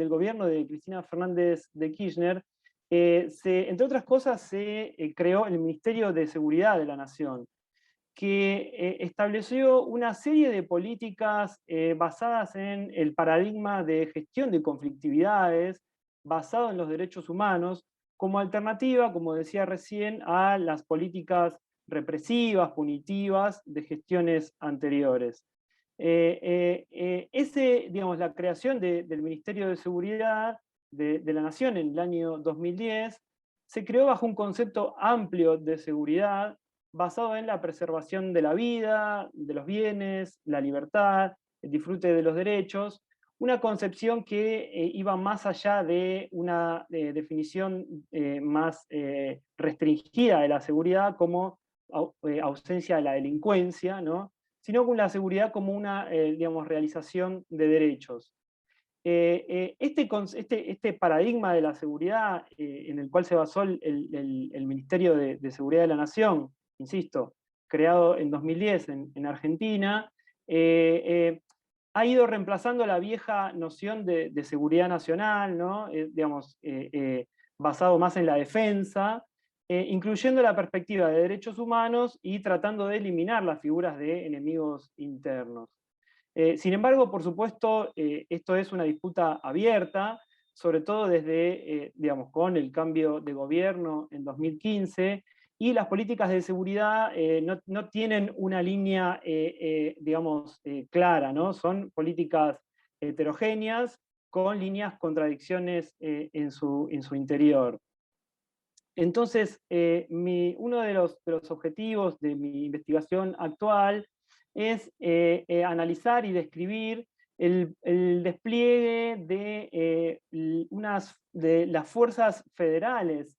gobierno de Cristina Fernández de Kirchner, entre otras cosas, se creó el Ministerio de Seguridad de la Nación, que estableció una serie de políticas basadas en el paradigma de gestión de conflictividades, basado en los derechos humanos, como alternativa, como decía recién, a las políticas represivas, punitivas de gestiones anteriores. Digamos, la creación del Ministerio de Seguridad de la Nación en el año 2010 se creó bajo un concepto amplio de seguridad basado en la preservación de la vida, de los bienes, la libertad, el disfrute de los derechos, una concepción que iba más allá de una definición más restringida de la seguridad como ausencia de la delincuencia, ¿no? Sino con la seguridad como una digamos, realización de derechos. Este paradigma de la seguridad en el cual se basó el Ministerio de Seguridad de la Nación, insisto, creado en 2010 en Argentina, ha ido reemplazando la vieja noción de seguridad nacional, ¿no? Digamos, basado más en la defensa, incluyendo la perspectiva de derechos humanos y tratando de eliminar las figuras de enemigos internos. Sin embargo, por supuesto, esto es una disputa abierta, sobre todo desde, digamos, con el cambio de gobierno en 2015, y las políticas de seguridad no tienen una línea, digamos, clara, ¿no? Son políticas heterogéneas con líneas contradicciones en su interior. Entonces, uno de los objetivos de mi investigación actual es analizar y describir el despliegue de las fuerzas federales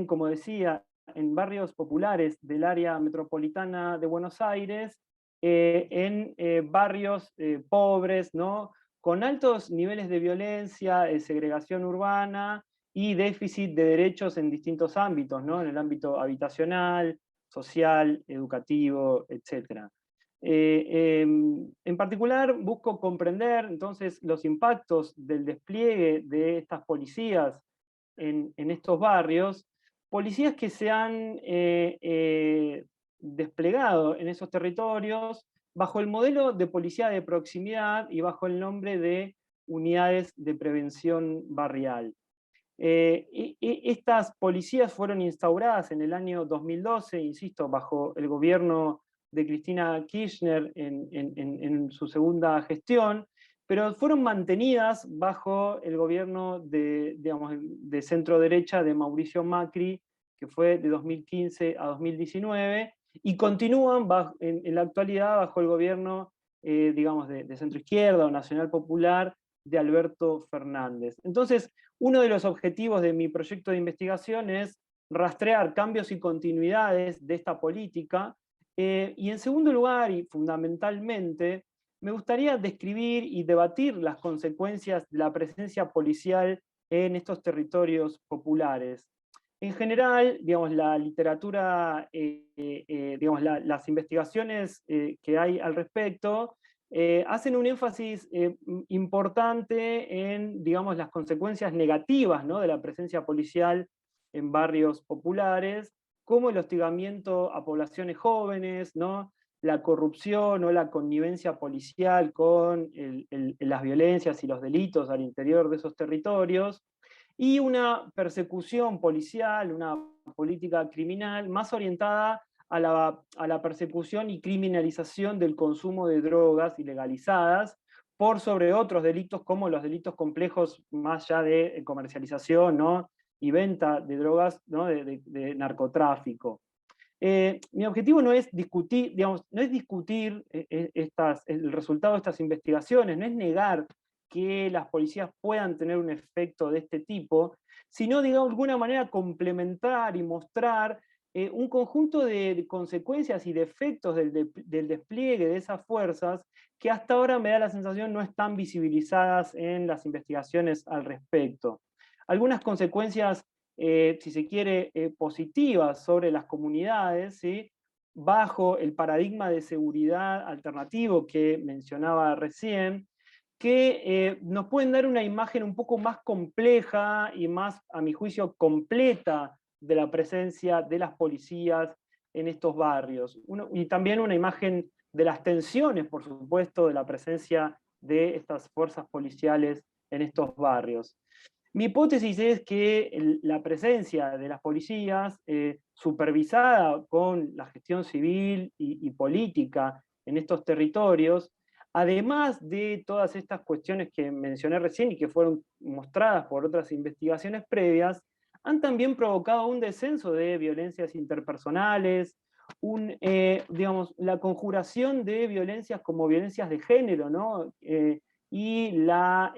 como decía, en barrios populares del área metropolitana de Buenos Aires, en barrios pobres, ¿no? Con altos niveles de violencia, segregación urbana y déficit de derechos en distintos ámbitos, ¿no? En el ámbito habitacional, social, educativo, etc. En particular, busco comprender entonces los impactos del despliegue de estas policías en estos barrios, policías que se han desplegado en esos territorios bajo el modelo de policía de proximidad y bajo el nombre de unidades de prevención barrial. Estas policías fueron instauradas en el año 2012, insisto, bajo el gobierno de Cristina Kirchner en su segunda gestión, pero fueron mantenidas bajo el gobierno de centro derecha de Mauricio Macri, que fue de 2015 a 2019, y continúan en la actualidad bajo el gobierno de centro izquierda o nacional popular de Alberto Fernández. Entonces, uno de los objetivos de mi proyecto de investigación es rastrear cambios y continuidades de esta política, y en segundo lugar, y fundamentalmente, me gustaría describir y debatir las consecuencias de la presencia policial en estos territorios populares. En general, digamos, la literatura, las investigaciones que hay al respecto hacen un énfasis importante en, digamos, las consecuencias negativas, ¿no?, de la presencia policial en barrios populares, como el hostigamiento a poblaciones jóvenes, ¿no?, la corrupción o la connivencia policial con las violencias y los delitos al interior de esos territorios, y una persecución policial, una política criminal más orientada a la persecución y criminalización del consumo de drogas ilegalizadas por sobre otros delitos como los delitos complejos más allá de comercialización, ¿no?, y venta de drogas, ¿no?, de narcotráfico. Mi objetivo no es discutir, el resultado de estas investigaciones, no es negar que las policías puedan tener un efecto de este tipo, sino, digamos, de alguna manera complementar y mostrar un conjunto de consecuencias y de efectos del despliegue de esas fuerzas que hasta ahora me da la sensación no están visibilizadas en las investigaciones al respecto. Algunas consecuencias, si se quiere, positivas sobre las comunidades, ¿sí?, bajo el paradigma de seguridad alternativo que mencionaba recién, que nos pueden dar una imagen un poco más compleja y más, a mi juicio, completa de la presencia de las policías en estos barrios. Y también una imagen de las tensiones, por supuesto, de la presencia de estas fuerzas policiales en estos barrios. Mi hipótesis es que la presencia de las policías, supervisada con la gestión civil y política en estos territorios, además de todas estas cuestiones que mencioné recién y que fueron mostradas por otras investigaciones previas, han también provocado un descenso de violencias interpersonales, la conjuración de violencias como violencias de género, ¿no?, y la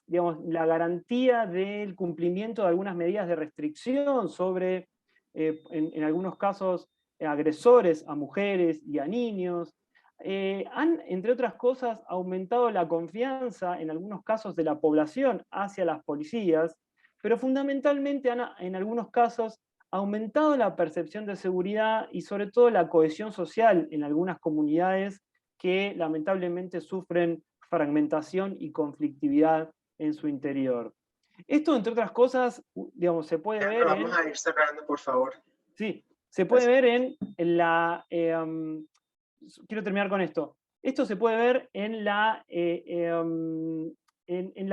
garantía del cumplimiento de algunas medidas de restricción sobre, en algunos casos, agresores a mujeres y a niños. Han, entre otras cosas, aumentado la confianza, en algunos casos, de la población hacia las policías, pero fundamentalmente han, en algunos casos, aumentado la percepción de seguridad y sobre todo la cohesión social en algunas comunidades que lamentablemente sufren fragmentación y conflictividad en su interior. Esto, entre otras cosas, digamos, se puede ver Vamos a ir cerrando, por favor. Sí, se puede ver en la... quiero terminar con esto. Esto se puede ver en la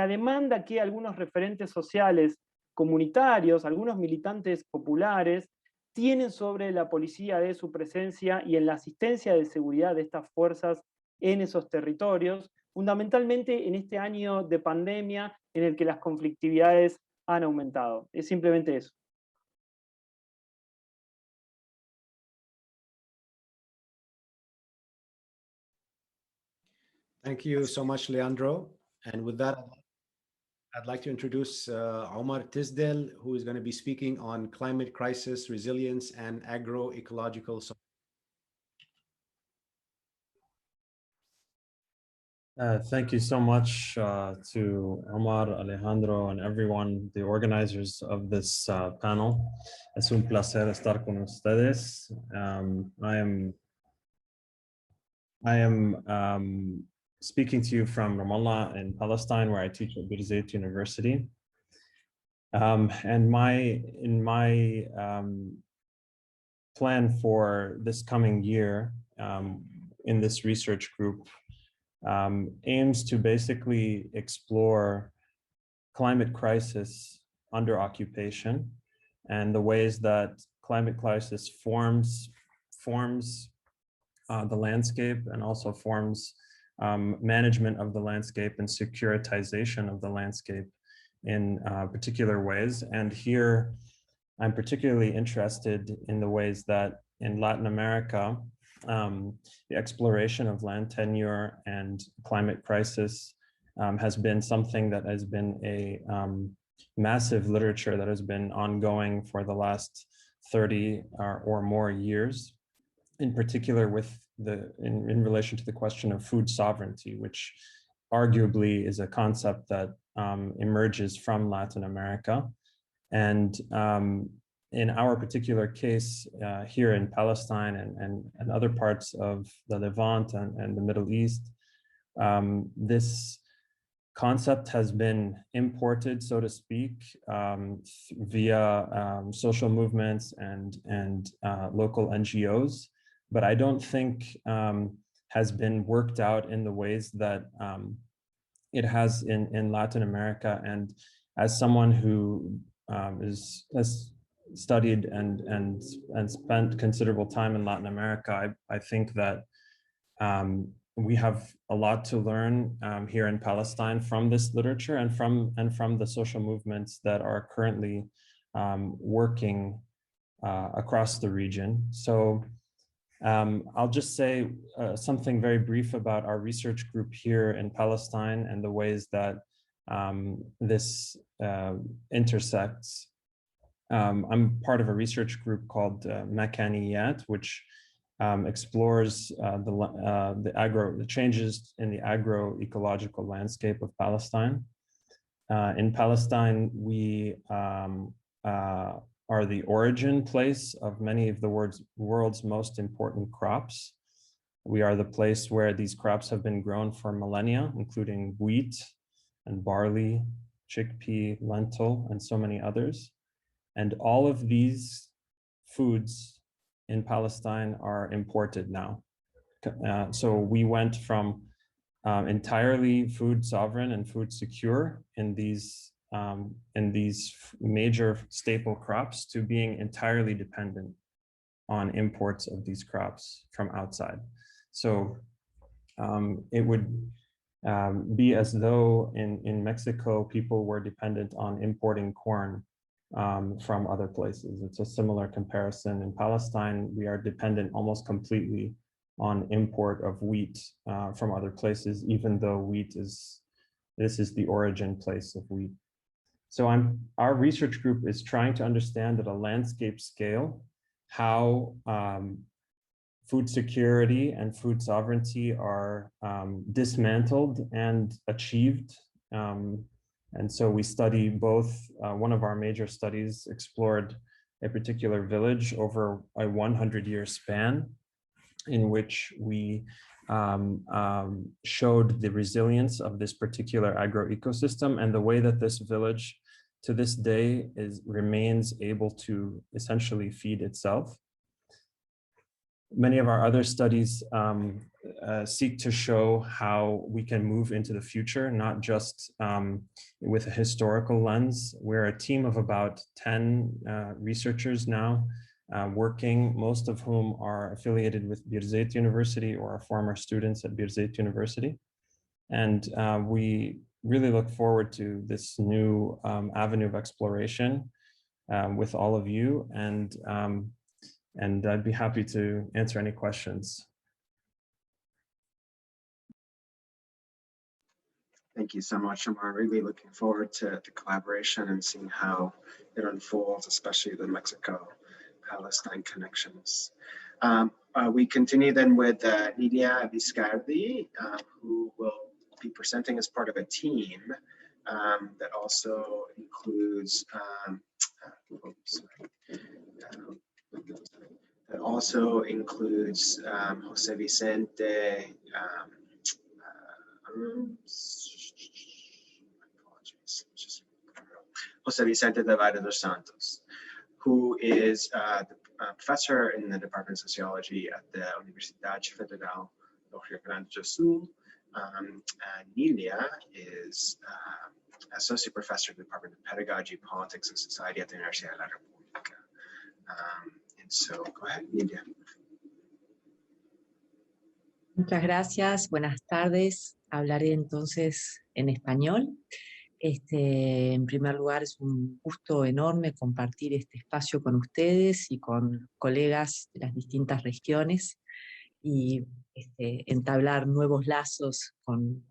demanda que algunos referentes sociales comunitarios, algunos militantes populares, tienen sobre la policía de su presencia y en la asistencia de seguridad de estas fuerzas en esos territorios, fundamentalmente en este año de pandemia en el que las conflictividades han aumentado. Es simplemente eso. Thank you so much, Leandro. And with that, I'd like to introduce Omar Tisdell, who is going to be speaking on climate crisis, resilience, and agroecological solutions. Thank you so much to Omar, Alejandro, and everyone, the organizers of this panel. Es un placer estar con ustedes. I am speaking to you from Ramallah in Palestine, where I teach at Birzeit University. And in my plan for this coming year in this research group aims to basically explore climate crisis under occupation and the ways that climate crisis forms the landscape and also forms management of the landscape and securitization of the landscape in particular ways. And here, I'm particularly interested in the ways that in Latin America, the exploration of land tenure and climate crisis has been something that has been a massive literature that has been ongoing for the last 30 or more years, in particular with in relation to the question of food sovereignty, which arguably is a concept that emerges from Latin America. And in our particular case here in Palestine and other parts of the Levant and the Middle East, this concept has been imported, so to speak, via social movements and local NGOs, but I don't think has been worked out in the ways that it has in Latin America. And as someone who has studied and spent considerable time in Latin America, I think that we have a lot to learn here in Palestine from this literature and from the social movements that are currently working across the region. So I'll just say something very brief about our research group here in Palestine and the ways that this intersects. I'm part of a research group called Makaniyat, which explores the changes in the agroecological landscape of Palestine. In Palestine, we are the origin place of many of the world's most important crops. We are the place where these crops have been grown for millennia, including wheat and barley, chickpea, lentil, and so many others. And all of these foods in Palestine are imported now. So we went from entirely food sovereign and food secure in these major staple crops to being entirely dependent on imports of these crops from outside. So it would be as though in Mexico, people were dependent on importing corn from other places. It's a similar comparison. In Palestine, we are dependent almost completely on import of wheat from other places, even though this is the origin place of wheat. So our research group is trying to understand at a landscape scale how food security and food sovereignty are dismantled and achieved. And so we study both, one of our major studies explored a particular village over a 100-year span in which we showed the resilience of this particular agroecosystem and the way that this village to this day remains able to essentially feed itself. Many of our other studies seek to show how we can move into the future, not just with a historical lens. We're a team of about 10 researchers now working, most of whom are affiliated with Birzeit University or are former students at Birzeit University. And we really look forward to this new avenue of exploration with all of you. And I'd be happy to answer any questions. Thank you so much, Omar. Really looking forward to the collaboration and seeing how it unfolds, especially the Mexico-Palestine connections. We continue then with Nidia Viscardi, who will be presenting as part of a team that also includes Jose Vicente. Jose Vicente de Valle dos Santos, who is the professor in the Department of Sociology at the Universidad Federal do Rio Grande do Sul. Nilia is associate professor in the Department of Pedagogy, Politics, and Society at the Universidad de la República. And so, go ahead, Nilia. Muchas gracias, buenas tardes. Hablaré entonces en español. En primer lugar, es un gusto enorme compartir este espacio con ustedes y con colegas de las distintas regiones y entablar nuevos lazos con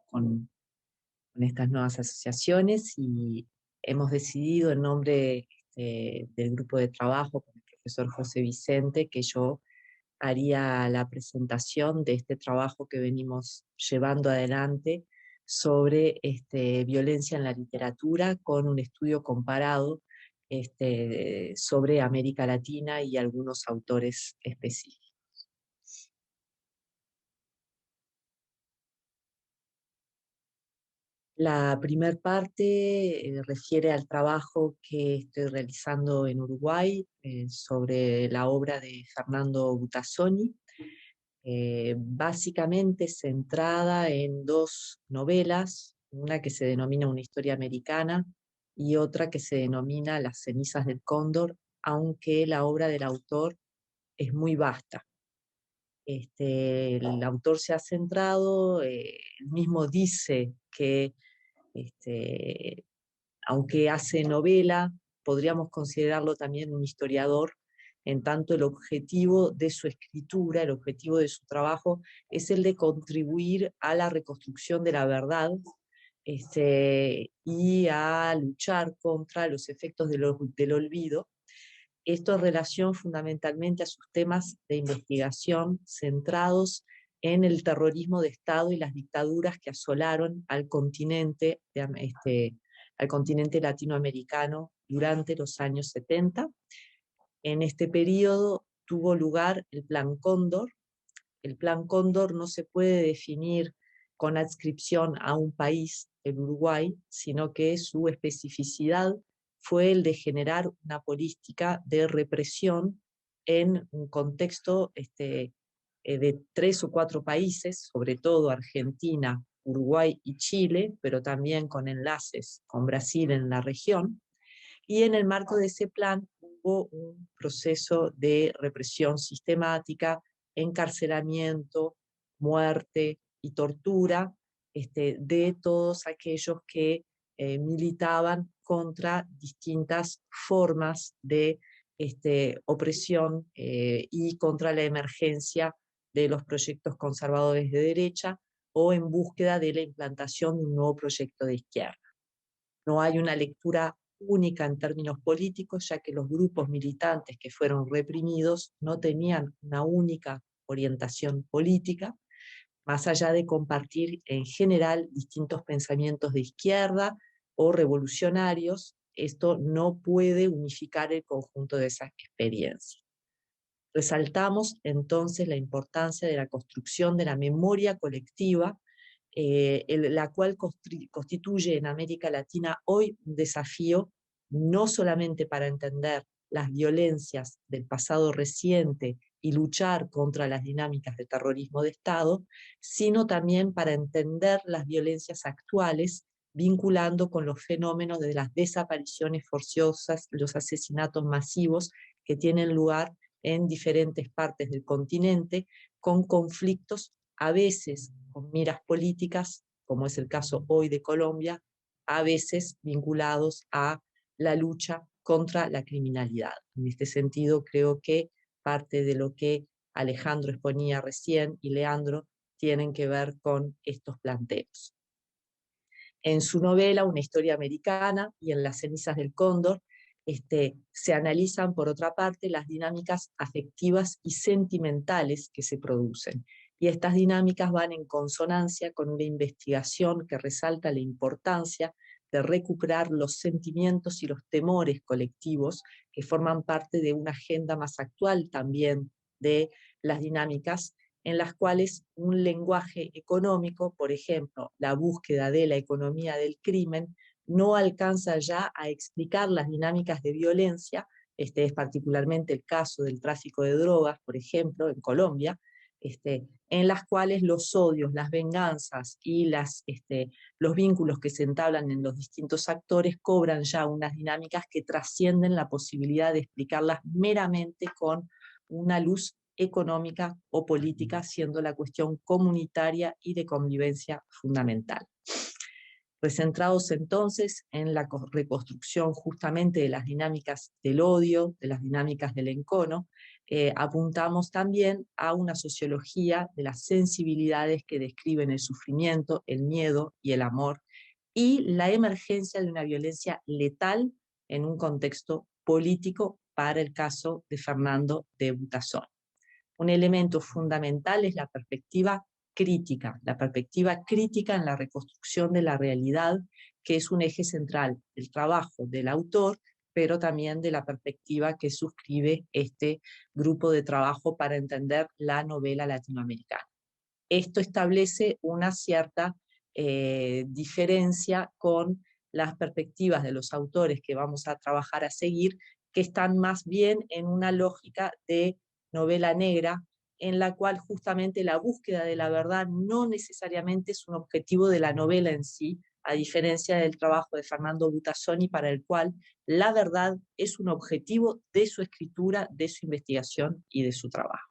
estas nuevas asociaciones. Y hemos decidido en nombre del grupo de trabajo con el profesor José Vicente que yo haría la presentación de este trabajo que venimos llevando adelante sobre violencia en la literatura con un estudio comparado sobre América Latina y algunos autores específicos. La primera parte refiere al trabajo que estoy realizando en Uruguay sobre la obra de Fernando Butazzoni, básicamente centrada en dos novelas, una que se denomina Una historia americana y otra que se denomina Las cenizas del cóndor, aunque la obra del autor es muy vasta. El autor se ha centrado, él mismo dice que aunque hace novela, podríamos considerarlo también un historiador, en tanto el objetivo de su escritura, el objetivo de su trabajo, es el de contribuir a la reconstrucción de la verdad y a luchar contra los efectos del olvido. Esto en relación fundamentalmente a sus temas de investigación centrados en el terrorismo de Estado y las dictaduras que asolaron al continente latinoamericano durante los años 70. En este periodo tuvo lugar el Plan Cóndor. El Plan Cóndor no se puede definir con adscripción a un país, el Uruguay, sino que su especificidad fue el de generar una política de represión en un contexto de 3 o 4 países, sobre todo Argentina, Uruguay y Chile, pero también con enlaces con Brasil en la región. Y en el marco de ese plan hubo un proceso de represión sistemática, encarcelamiento, muerte y tortura de todos aquellos que militaban contra distintas formas de opresión y contra la emergencia de los proyectos conservadores de derecha o en búsqueda de la implantación de un nuevo proyecto de izquierda. No hay una lectura única en términos políticos, ya que los grupos militantes que fueron reprimidos no tenían una única orientación política, más allá de compartir en general distintos pensamientos de izquierda o revolucionarios. Esto no puede unificar el conjunto de esas experiencias. Resaltamos entonces la importancia de la construcción de la memoria colectiva, la cual constituye en América Latina hoy un desafío no solamente para entender las violencias del pasado reciente y luchar contra las dinámicas de terrorismo de Estado, sino también para entender las violencias actuales, vinculando con los fenómenos de las desapariciones forzosas, los asesinatos masivos que tienen lugar en diferentes partes del continente, con conflictos a veces con miras políticas, como es el caso hoy de Colombia, a veces vinculados a la lucha contra la criminalidad. En este sentido, creo que parte de lo que Alejandro exponía recién y Leandro tienen que ver con estos planteos. En su novela Una historia americana y en Las cenizas del cóndor, se analizan, por otra parte, las dinámicas afectivas y sentimentales que se producen. Y estas dinámicas van en consonancia con una investigación que resalta la importancia de recuperar los sentimientos y los temores colectivos que forman parte de una agenda más actual también de las dinámicas, en las cuales un lenguaje económico, por ejemplo, la búsqueda de la economía del crimen, no alcanza ya a explicar las dinámicas de violencia. Este es particularmente el caso del tráfico de drogas, por ejemplo, en Colombia, en las cuales los odios, las venganzas y los vínculos que se entablan en los distintos actores cobran ya unas dinámicas que trascienden la posibilidad de explicarlas meramente con una luz económica o política, siendo la cuestión comunitaria y de convivencia fundamental. Recentrados entonces en la reconstrucción justamente de las dinámicas del odio, de las dinámicas del encono, apuntamos también a una sociología de las sensibilidades que describen el sufrimiento, el miedo y el amor, y la emergencia de una violencia letal en un contexto político para el caso de Fernando de Butazón. Un elemento fundamental es la perspectiva crítica en la reconstrucción de la realidad, que es un eje central del trabajo del autor, pero también de la perspectiva que suscribe este grupo de trabajo para entender la novela latinoamericana. Esto establece una cierta diferencia con las perspectivas de los autores que vamos a trabajar a seguir, que están más bien en una lógica de novela negra, en la cual justamente la búsqueda de la verdad no necesariamente es un objetivo de la novela en sí, a diferencia del trabajo de Fernando Butazón, para el cual la verdad es un objetivo de su escritura, de su investigación y de su trabajo.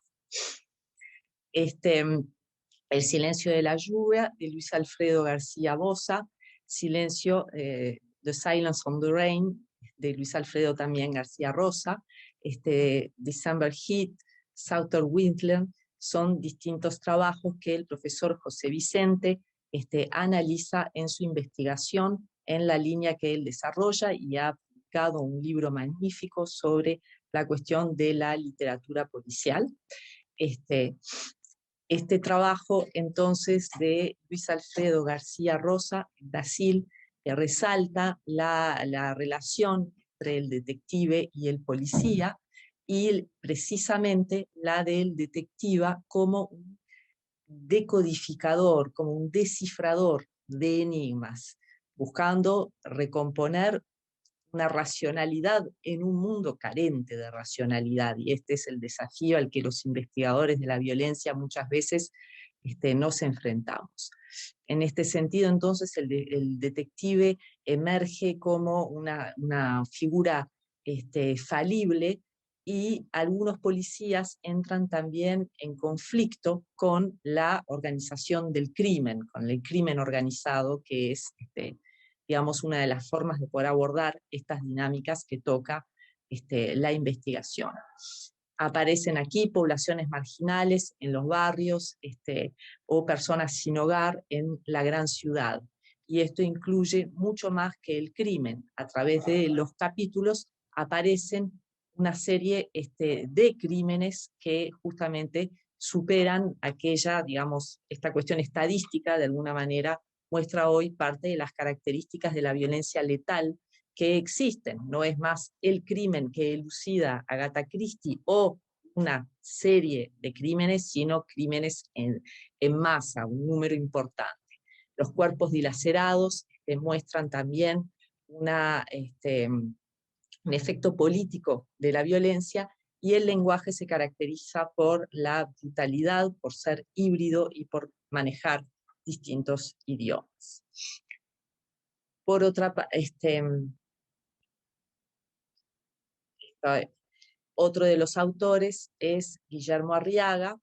El silencio de la lluvia, de Luis Alfredo García Bosa, The Silence on the Rain, de Luis Alfredo también García Rosa, December Heat, Southern Windland, son distintos trabajos que el profesor José Vicente analiza en su investigación en la línea que él desarrolla, y ha publicado un libro magnífico sobre la cuestión de la literatura policial. Este trabajo entonces de Luis Alfredo García Rosa, en Brasil, resalta la relación entre el detective y el policía, y precisamente la del detective como un decodificador, como un descifrador de enigmas, buscando recomponer una racionalidad en un mundo carente de racionalidad, y este es el desafío al que los investigadores de la violencia muchas veces nos enfrentamos. En este sentido, entonces, el detective emerge como una figura falible, y algunos policías entran también en conflicto con la organización del crimen, con el crimen organizado, que es digamos, una de las formas de poder abordar estas dinámicas que toca la investigación. Aparecen aquí poblaciones marginales en los barrios, o personas sin hogar en la gran ciudad. Y esto incluye mucho más que el crimen. A través de los capítulos aparecen una serie de crímenes que justamente superan aquella, digamos, esta cuestión estadística, de alguna manera, muestra hoy parte de las características de la violencia letal que existen. No es más el crimen que elucida Agatha Christie o una serie de crímenes, sino crímenes en masa, un número importante. Los cuerpos dilacerados muestran también un efecto político de la violencia, y el lenguaje se caracteriza por la brutalidad, por ser híbrido y por manejar distintos idiomas. Por otra parte, otro de los autores es Guillermo Arriaga,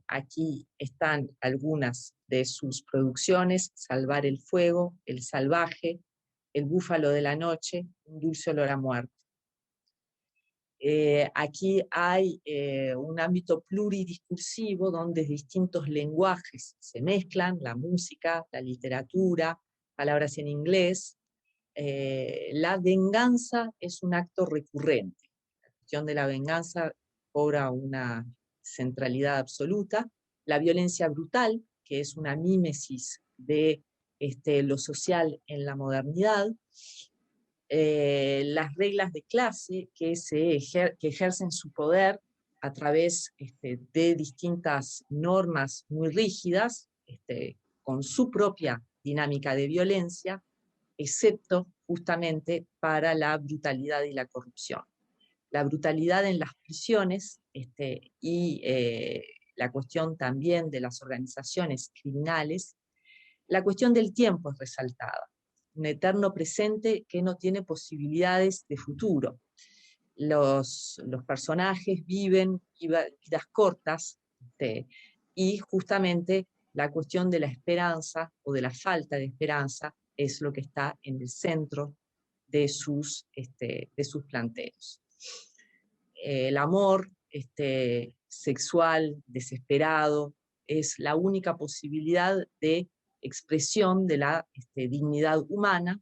Aquí están algunas de sus producciones: Salvar el fuego, El salvaje, El búfalo de la noche, Un dulce olor a muerte. Aquí hay un ámbito pluridiscursivo donde distintos lenguajes se mezclan: la música, la literatura, palabras en inglés. La venganza es un acto recurrente. La cuestión de la venganza cobra una centralidad absoluta. La violencia brutal, que es una mímesis de lo social en la modernidad. Las reglas de clase que ejercen su poder a través de distintas normas muy rígidas, con su propia dinámica de violencia, excepto justamente para la brutalidad y la corrupción. La brutalidad en las prisiones y la cuestión también de las organizaciones criminales. La cuestión del tiempo es resaltada: un eterno presente que no tiene posibilidades de futuro. Los personajes viven vidas cortas, y justamente la cuestión de la esperanza o de la falta de esperanza es lo que está en el centro de sus planteos. El amor sexual desesperado es la única posibilidad de expresión de la dignidad humana,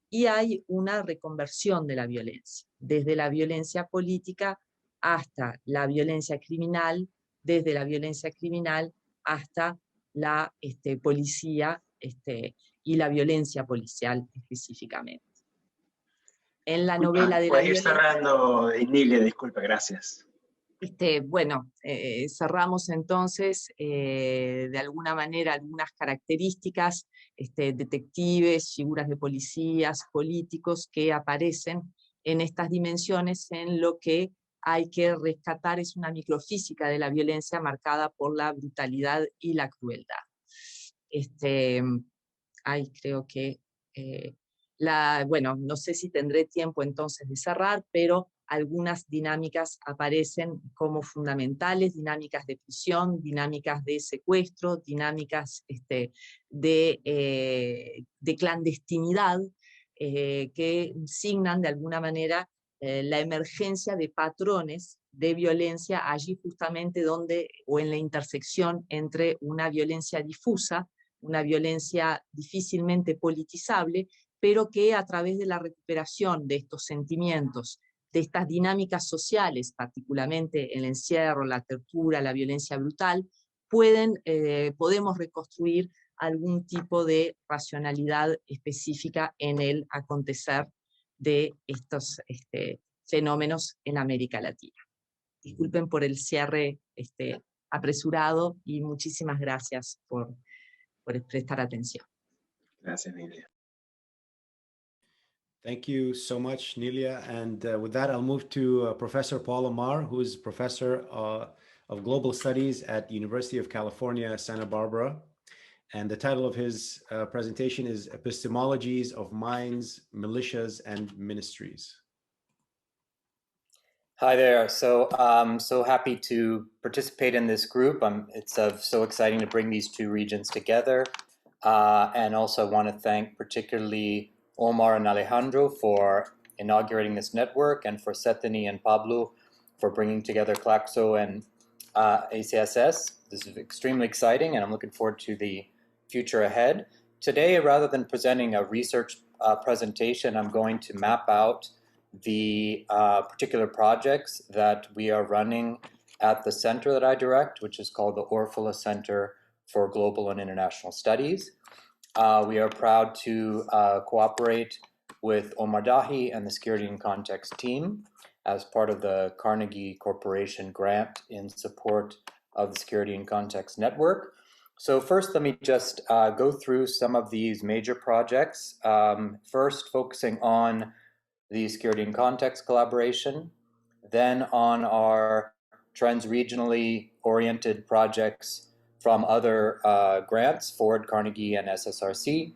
y hay una reconversión de la violencia, desde la violencia política hasta la violencia criminal, desde la violencia criminal hasta la policía y la violencia policial específicamente. En la novela de la Puedes ir violencia... cerrando, Nilia, disculpa, gracias. Cerramos entonces de alguna manera algunas características, detectives, figuras de policías, políticos que aparecen en estas dimensiones. En lo que hay que rescatar es una microfísica de la violencia marcada por la brutalidad y la crueldad. Creo que, no sé si tendré tiempo entonces de cerrar, pero algunas dinámicas aparecen como fundamentales: dinámicas de prisión, dinámicas de secuestro, dinámicas de clandestinidad, que signan de alguna manera la emergencia de patrones de violencia allí justamente donde, o en la intersección entre una violencia difusa, una violencia difícilmente politizable, pero que a través de la recuperación de estos sentimientos, de estas dinámicas sociales, particularmente el encierro, la tortura, la violencia brutal, podemos reconstruir algún tipo de racionalidad específica en el acontecer de estos fenómenos en América Latina. Disculpen por el cierre apresurado y muchísimas gracias por prestar atención. Gracias, Nilia. Thank you so much, Nilia. And with that, I'll move to Professor Paul Omar, who is Professor of Global Studies at University of California, Santa Barbara. And the title of his presentation is Epistemologies of Minds, Militias, and Ministries. Hi there. So I'm so happy to participate in this group. It's so exciting to bring these two regions together. And also I want to thank particularly Omar and Alejandro for inaugurating this network, and for Sethany and Pablo for bringing together CLACSO and ACSS. This is extremely exciting, and I'm looking forward to the future ahead. Today, rather than presenting a research presentation, I'm going to map out the particular projects that we are running at the center that I direct, which is called the Orfila Center for Global and International Studies. We are proud to cooperate with Omar Dahi and the Security and Context team as part of the Carnegie Corporation grant in support of the Security and Context Network. So first, let me just go through some of these major projects. First, focusing on the Security and Context collaboration, then on our trans-regionally oriented projects from other grants, Ford, Carnegie, and SSRC,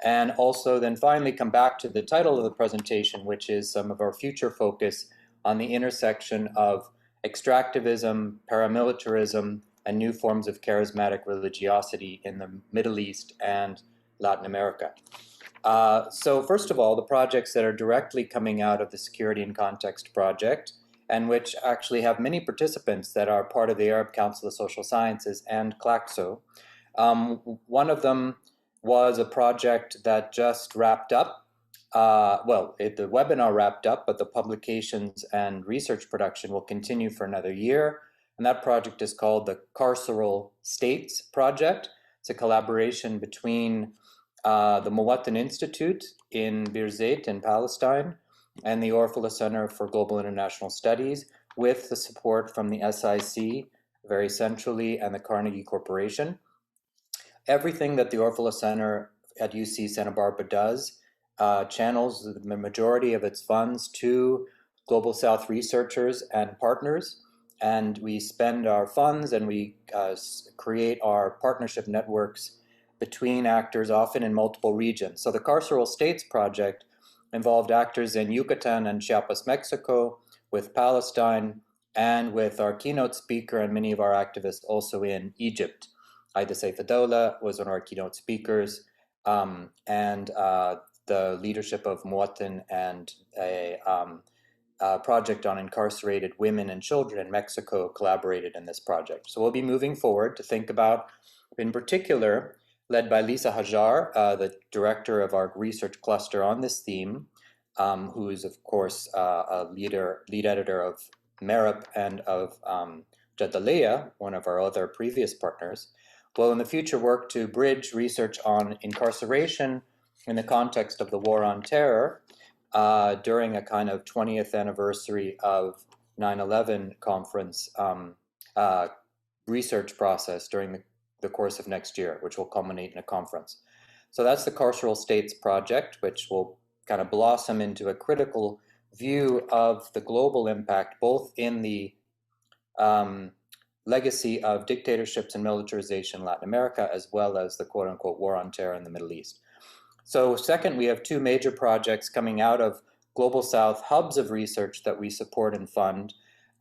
and also then finally come back to the title of the presentation, which is some of our future focus on the intersection of extractivism, paramilitarism, and new forms of charismatic religiosity in the Middle East and Latin America. So first of all, the projects that are directly coming out of the Security in Context project, and which actually have many participants that are part of the Arab Council of Social Sciences and CLACSO. One of them was a project that just wrapped up. The webinar wrapped up, but the publications and research production will continue for another year. And that project is called the Carceral States Project. It's a collaboration between the Muwatin Institute in Birzeit in Palestine and the Orfalea Center for Global International Studies, with the support from the SIC very centrally and the Carnegie Corporation. Everything that the Orfalea Center at UC Santa Barbara does channels the majority of its funds to Global South researchers and partners, and we spend our funds and we create our partnership networks between actors, often in multiple regions. So the Carceral States Project involved actors in Yucatan and Chiapas, Mexico, with Palestine, and with our keynote speaker and many of our activists also in Egypt. Aida Saifadola was one of our keynote speakers, and the leadership of Muwatin and a project on incarcerated women and children in Mexico collaborated in this project. So we'll be moving forward to think about, in particular, led by Lisa Hajar, the director of our research cluster on this theme, who is, of course, a lead editor of MERIP and of Jadalea, one of our other previous partners, will in the future work to bridge research on incarceration in the context of the war on terror during a kind of 20th anniversary of 9/11 conference research process during the course of next year, which will culminate in a conference. So that's the Carceral States Project, which will kind of blossom into a critical view of the global impact, both in the legacy of dictatorships and militarization in Latin America, as well as the quote-unquote war on terror in the Middle East. So second, we have two major projects coming out of Global South hubs of research that we support and fund.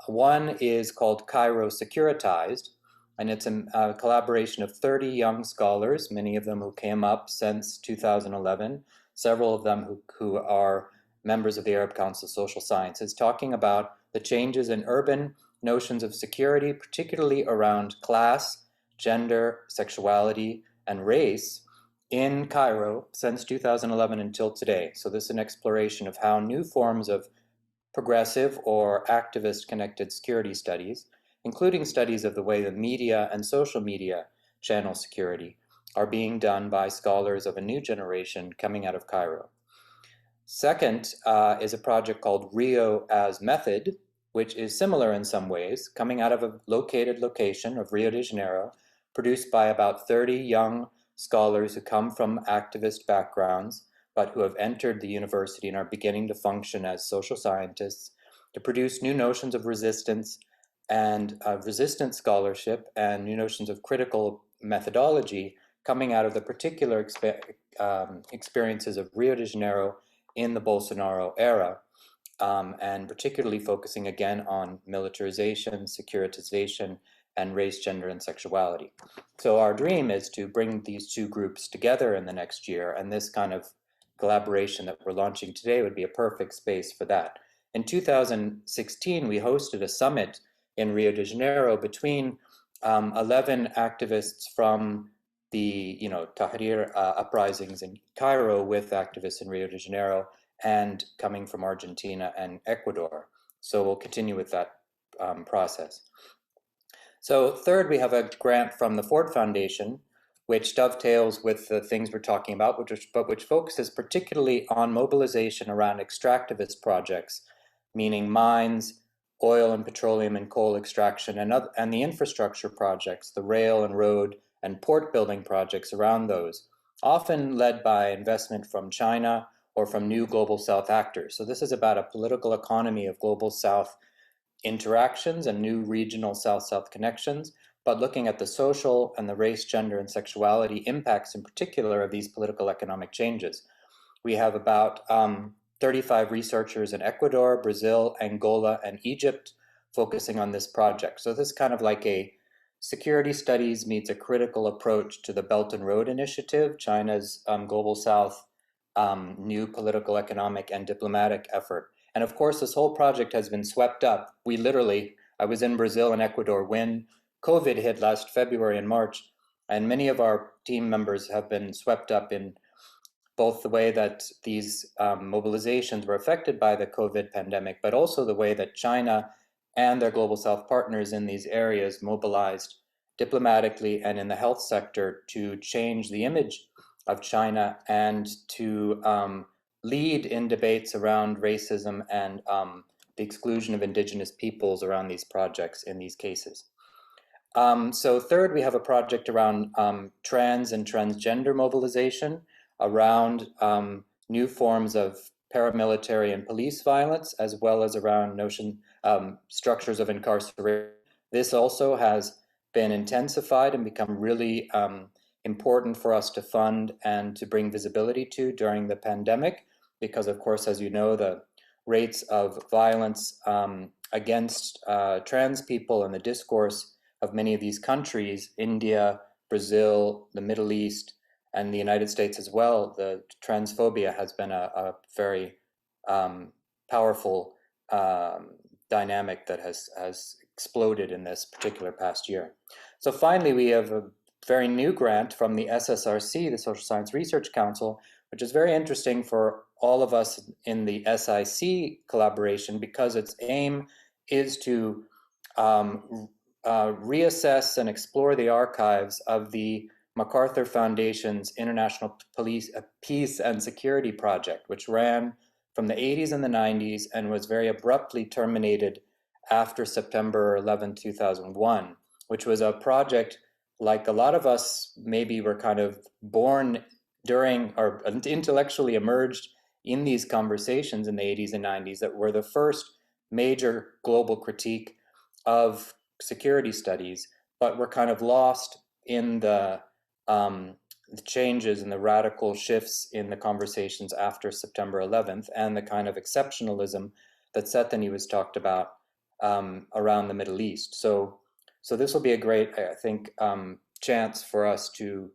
One is called Cairo Securitized, and it's a collaboration of 30 young scholars, many of them who came up since 2011, several of them who are members of the Arab Council of Social Sciences, talking about the changes in urban notions of security, particularly around class, gender, sexuality, and race in Cairo since 2011 until today. So this is an exploration of how new forms of progressive or activist-connected security studies, including studies of the way the media and social media channel security, are being done by scholars of a new generation coming out of Cairo. Second is a project called Rio as Method, which is similar in some ways, coming out of a located location of Rio de Janeiro, produced by about 30 young scholars who come from activist backgrounds, but who have entered the university and are beginning to function as social scientists, to produce new notions of resistance and resistance scholarship and new notions of critical methodology coming out of the particular experiences of Rio de Janeiro in the Bolsonaro era, and particularly focusing again on militarization, securitization, and race, gender, and sexuality. So our dream is to bring these two groups together in the next year, and this kind of collaboration that we're launching today would be a perfect space for that. In 2016, we hosted a summit in Rio de Janeiro between 11 activists from the Tahrir uprisings in Cairo with activists in Rio de Janeiro and coming from Argentina and Ecuador. So we'll continue with that process. So third, we have a grant from the Ford Foundation, which dovetails with the things we're talking about, but which focuses particularly on mobilization around extractivist projects, meaning mines, oil and petroleum and coal extraction, and the infrastructure projects, the rail and road and port building projects around those, often led by investment from China or from new Global South actors. So this is about a political economy of Global South interactions and new regional South-South connections, but looking at the social and the race, gender, and sexuality impacts in particular of these political economic changes. We have about 35 researchers in Ecuador, Brazil, Angola, and Egypt focusing on this project. So this is kind of like a security studies meets a critical approach to the Belt and Road Initiative, China's Global South new political, economic, and diplomatic effort. And of course, this whole project has been swept up. I was in Brazil and Ecuador when COVID hit last February and March, and many of our team members have been swept up in both the way that these mobilizations were affected by the COVID pandemic, but also the way that China and their Global South partners in these areas mobilized diplomatically and in the health sector to change the image of China and to lead in debates around racism and the exclusion of indigenous peoples around these projects in these cases. So third, we have a project around trans and transgender mobilization, around new forms of paramilitary and police violence, as well as around structures of incarceration. This also has been intensified and become really important for us to fund and to bring visibility to during the pandemic, because of course, as you know, the rates of violence against trans people and the discourse of many of these countries, India, Brazil, the Middle East, and the United States as well, the transphobia has been a very powerful dynamic that has exploded in this particular past year. So finally, we have a very new grant from the SSRC, the Social Science Research Council, which is very interesting for all of us in the SIC collaboration, because its aim is to reassess and explore the archives of the MacArthur Foundation's International Peace and Security Project, which ran from the 80s and the 90s and was very abruptly terminated after September 11, 2001, which was a project like a lot of us maybe were kind of born during or intellectually emerged in these conversations in the 80s and 90s that were the first major global critique of security studies, but were kind of lost in the changes and the radical shifts in the conversations after September 11th and the kind of exceptionalism that Sethany was talked about around the Middle East. So this will be a great, I think, chance for us to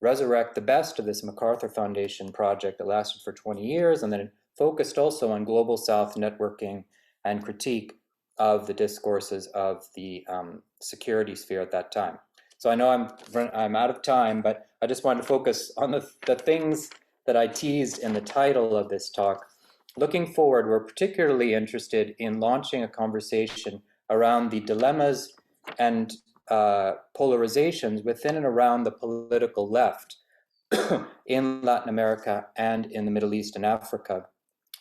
resurrect the best of this MacArthur Foundation project that lasted for 20 years and then focused also on Global South networking and critique of the discourses of the security sphere at that time. So I know I'm out of time, but I just wanted to focus on the things that I teased in the title of this talk. Looking forward, we're particularly interested in launching a conversation around the dilemmas and polarizations within and around the political left in Latin America and in the Middle East and Africa,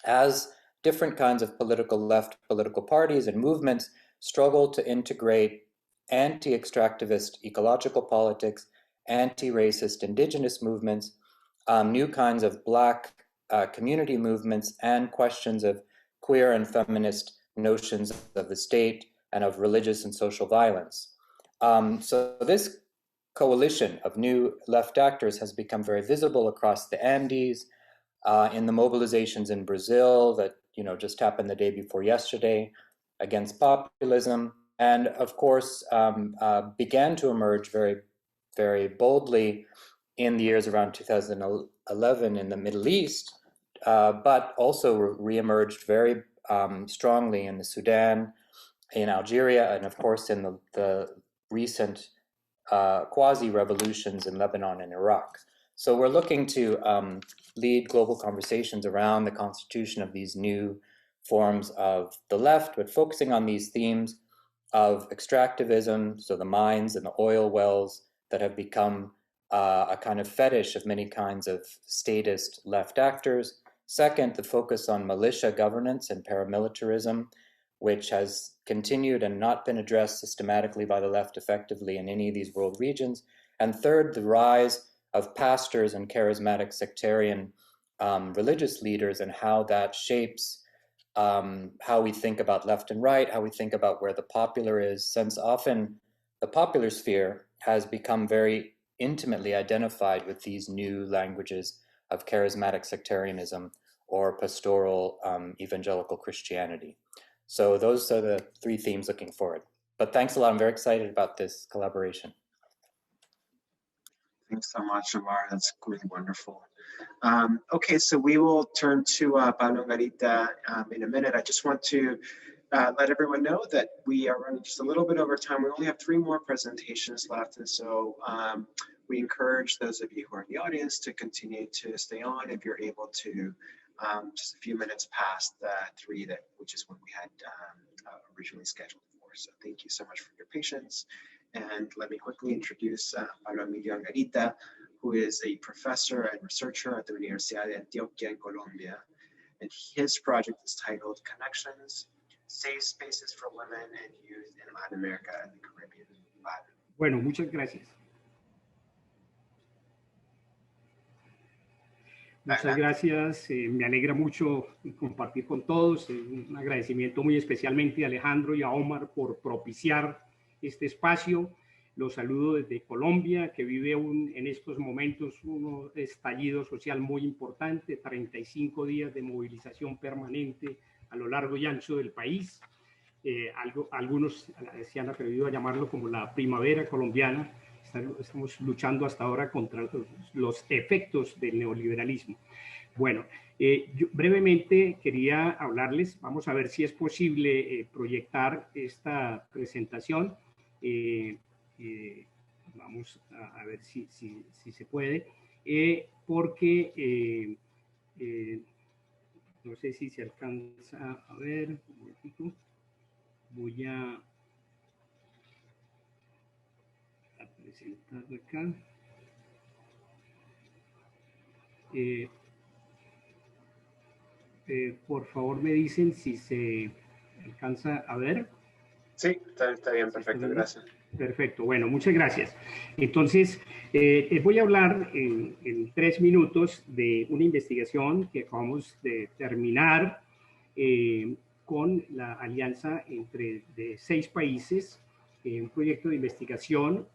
as different kinds of political parties and movements struggle to integrate anti-extractivist ecological politics, anti-racist indigenous movements, new kinds of Black community movements, and questions of queer and feminist notions of the state and of religious and social violence. So this coalition of new left actors has become very visible across the Andes, in the mobilizations in Brazil that just happened the day before yesterday against populism, and of course began to emerge very, very boldly in the years around 2011 in the Middle East, but also re-emerged very strongly in the Sudan, in Algeria, and of course in the recent quasi-revolutions in Lebanon and Iraq. So we're looking to lead global conversations around the constitution of these new forms of the left, but focusing on these themes of extractivism, so the mines and the oil wells that have become a kind of fetish of many kinds of statist left actors. Second, the focus on militia governance and paramilitarism, which has continued and not been addressed systematically by the left effectively in any of these world regions. And third, the rise of pastors and charismatic sectarian religious leaders and how that shapes how we think about left and right, how we think about where the popular is, since often the popular sphere has become very intimately identified with these new languages of charismatic sectarianism or pastoral evangelical Christianity. So those are the 3 themes looking forward. But thanks a lot. I'm very excited about this collaboration. Thanks so much, Omar. That's really wonderful. Okay, so we will turn to Pablo Garita in a minute. I just want to let everyone know that we are running just a little bit over time. We only have 3 more presentations left, and so we encourage those of you who are in the audience to continue to stay on if you're able to, just a few minutes past 3, which is what we had originally scheduled for. So thank you so much for your patience. And let me quickly introduce Pablo Emilio Garita, who is a professor and researcher at the Universidad de Antioquia in Colombia. And his project is titled Connections, Safe Spaces for Women and Youth in Latin America and the Caribbean. Bueno, muchas gracias. Muchas gracias, me alegra mucho compartir con todos. Un agradecimiento muy especialmente a Alejandro y a Omar por propiciar este espacio. Los saludo desde Colombia, que vive en estos momentos un estallido social muy importante, 35 días de movilización permanente a lo largo y ancho del país. Algunos se han atrevido a llamarlo como la primavera colombiana. Estamos luchando hasta ahora contra los efectos del neoliberalismo. Bueno, yo brevemente quería hablarles, vamos a ver si es posible proyectar esta presentación. Vamos a ver si se puede, porque no sé si se alcanza a ver. Voy a presentarlo acá. Por favor, me dicen si se alcanza a ver. Sí, está bien, perfecto, gracias. Perfecto, bueno, muchas gracias. Entonces, les voy a hablar en 3 minutos de una investigación que acabamos de terminar con la alianza de 6 países, un proyecto de investigación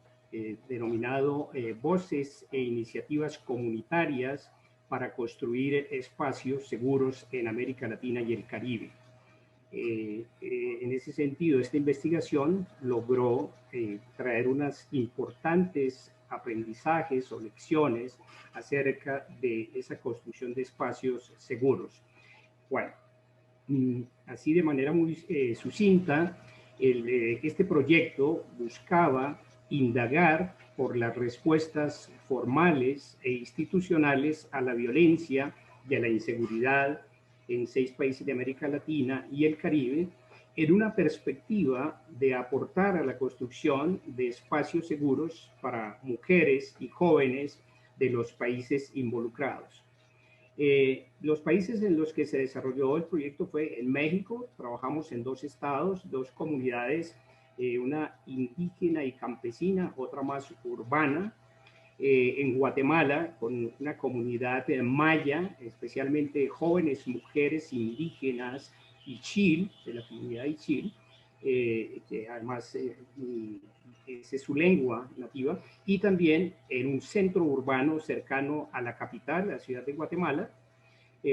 denominado Voces e Iniciativas Comunitarias para construir espacios seguros en América Latina y el Caribe. En ese sentido, esta investigación logró traer unas importantes aprendizajes o lecciones acerca de esa construcción de espacios seguros. Bueno, así de manera muy sucinta, este proyecto buscaba indagar por las respuestas formales e institucionales a la violencia y a la inseguridad en 6 países de América Latina y el Caribe, en una perspectiva de aportar a la construcción de espacios seguros para mujeres y jóvenes de los países involucrados. Los países en los que se desarrolló el proyecto fue en México. Trabajamos en 2 estados, 2 comunidades, una indígena y campesina, otra más urbana. En Guatemala, con una comunidad maya, especialmente jóvenes mujeres indígenas Ichil, de la comunidad Ichil, que además esa es su lengua nativa, y también en un centro urbano cercano a la capital, la ciudad de Guatemala,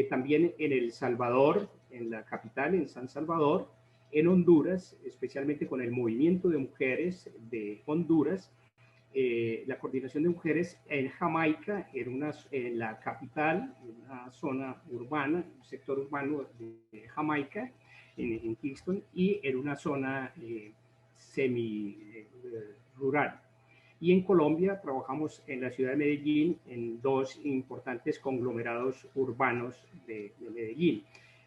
también en El Salvador, en la capital, en San Salvador, en Honduras, especialmente con el movimiento de mujeres de Honduras, la coordinación de mujeres en Jamaica, en la capital, en una zona urbana, un sector urbano de Jamaica, en Kingston, y en una zona semi-rural. Y en Colombia trabajamos en la ciudad de Medellín, en 2 importantes conglomerados urbanos de Medellín.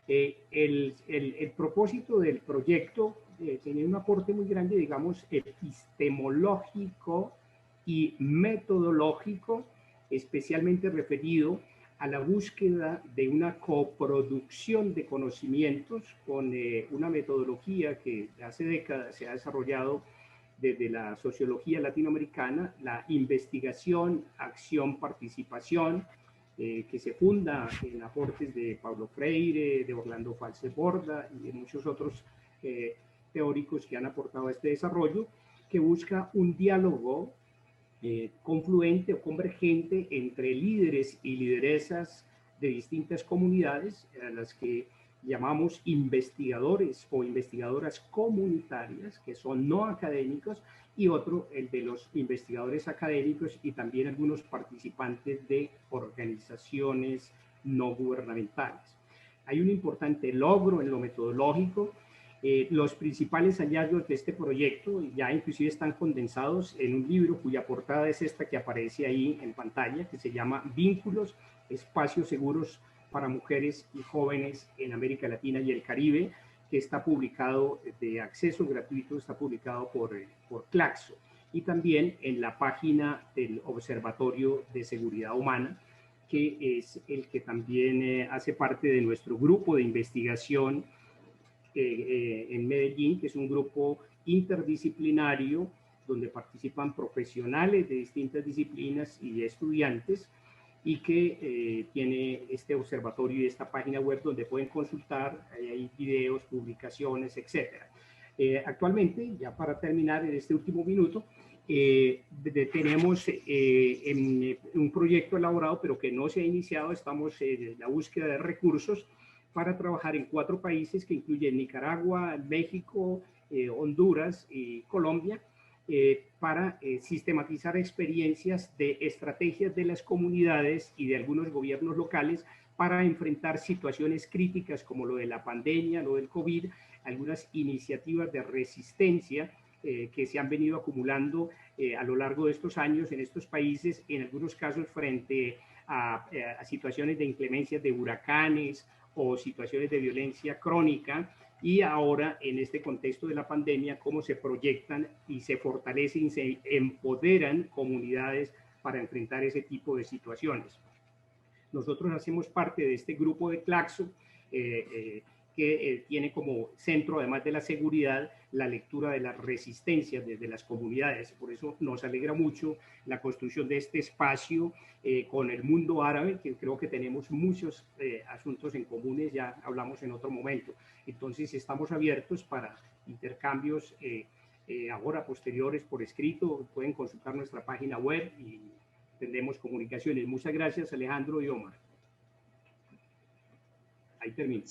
El propósito del proyecto tenía un aporte muy grande, digamos, epistemológico y metodológico, especialmente referido a la búsqueda de una coproducción de conocimientos con una metodología que hace décadas se ha desarrollado desde la sociología latinoamericana, la investigación, acción, participación, que se funda en aportes de Paulo Freire, de Orlando Falce Borda y de muchos otros teóricos que han aportado a este desarrollo, que busca un diálogo confluente o convergente entre líderes y lideresas de distintas comunidades a las que llamamos investigadores o investigadoras comunitarias, que son no académicos, y otro, el de los investigadores académicos y también algunos participantes de organizaciones no gubernamentales. Hay un importante logro en lo metodológico. Los principales hallazgos de este proyecto ya inclusive están condensados en un libro cuya portada es esta que aparece ahí en pantalla, que se llama Vínculos, Espacios Seguros para Mujeres y Jóvenes en América Latina y el Caribe, que está publicado de acceso gratuito, está publicado por CLACSO, y también en la página del Observatorio de Seguridad Humana, que es el que también hace parte de nuestro grupo de investigación en Medellín, que es un grupo interdisciplinario donde participan profesionales de distintas disciplinas y estudiantes, y que tiene este observatorio y esta página web donde pueden consultar, hay videos, publicaciones, etc. Actualmente, ya para terminar en este último minuto, tenemos un proyecto elaborado, pero que no se ha iniciado. Estamos en la búsqueda de recursos para trabajar en 4 países que incluyen Nicaragua, México, Honduras y Colombia, para sistematizar experiencias de estrategias de las comunidades y de algunos gobiernos locales para enfrentar situaciones críticas como lo de la pandemia, lo del COVID, algunas iniciativas de resistencia que se han venido acumulando a lo largo de estos años en estos países, en algunos casos frente a situaciones de inclemencias de huracanes o situaciones de violencia crónica, y ahora en este contexto de la pandemia, cómo se proyectan y se fortalecen y se empoderan comunidades para enfrentar ese tipo de situaciones. Nosotros hacemos parte de este grupo de CLACSO, que tiene como centro, además de la seguridad, la lectura de las resistencias desde las comunidades. Por eso nos alegra mucho la construcción de este espacio con el mundo árabe, que creo que tenemos muchos asuntos en comunes, ya hablamos en otro momento. Entonces estamos abiertos para intercambios ahora posteriores por escrito. Pueden consultar nuestra página web y tendremos comunicaciones. Muchas gracias, Alejandro y Omar. Ahí termino.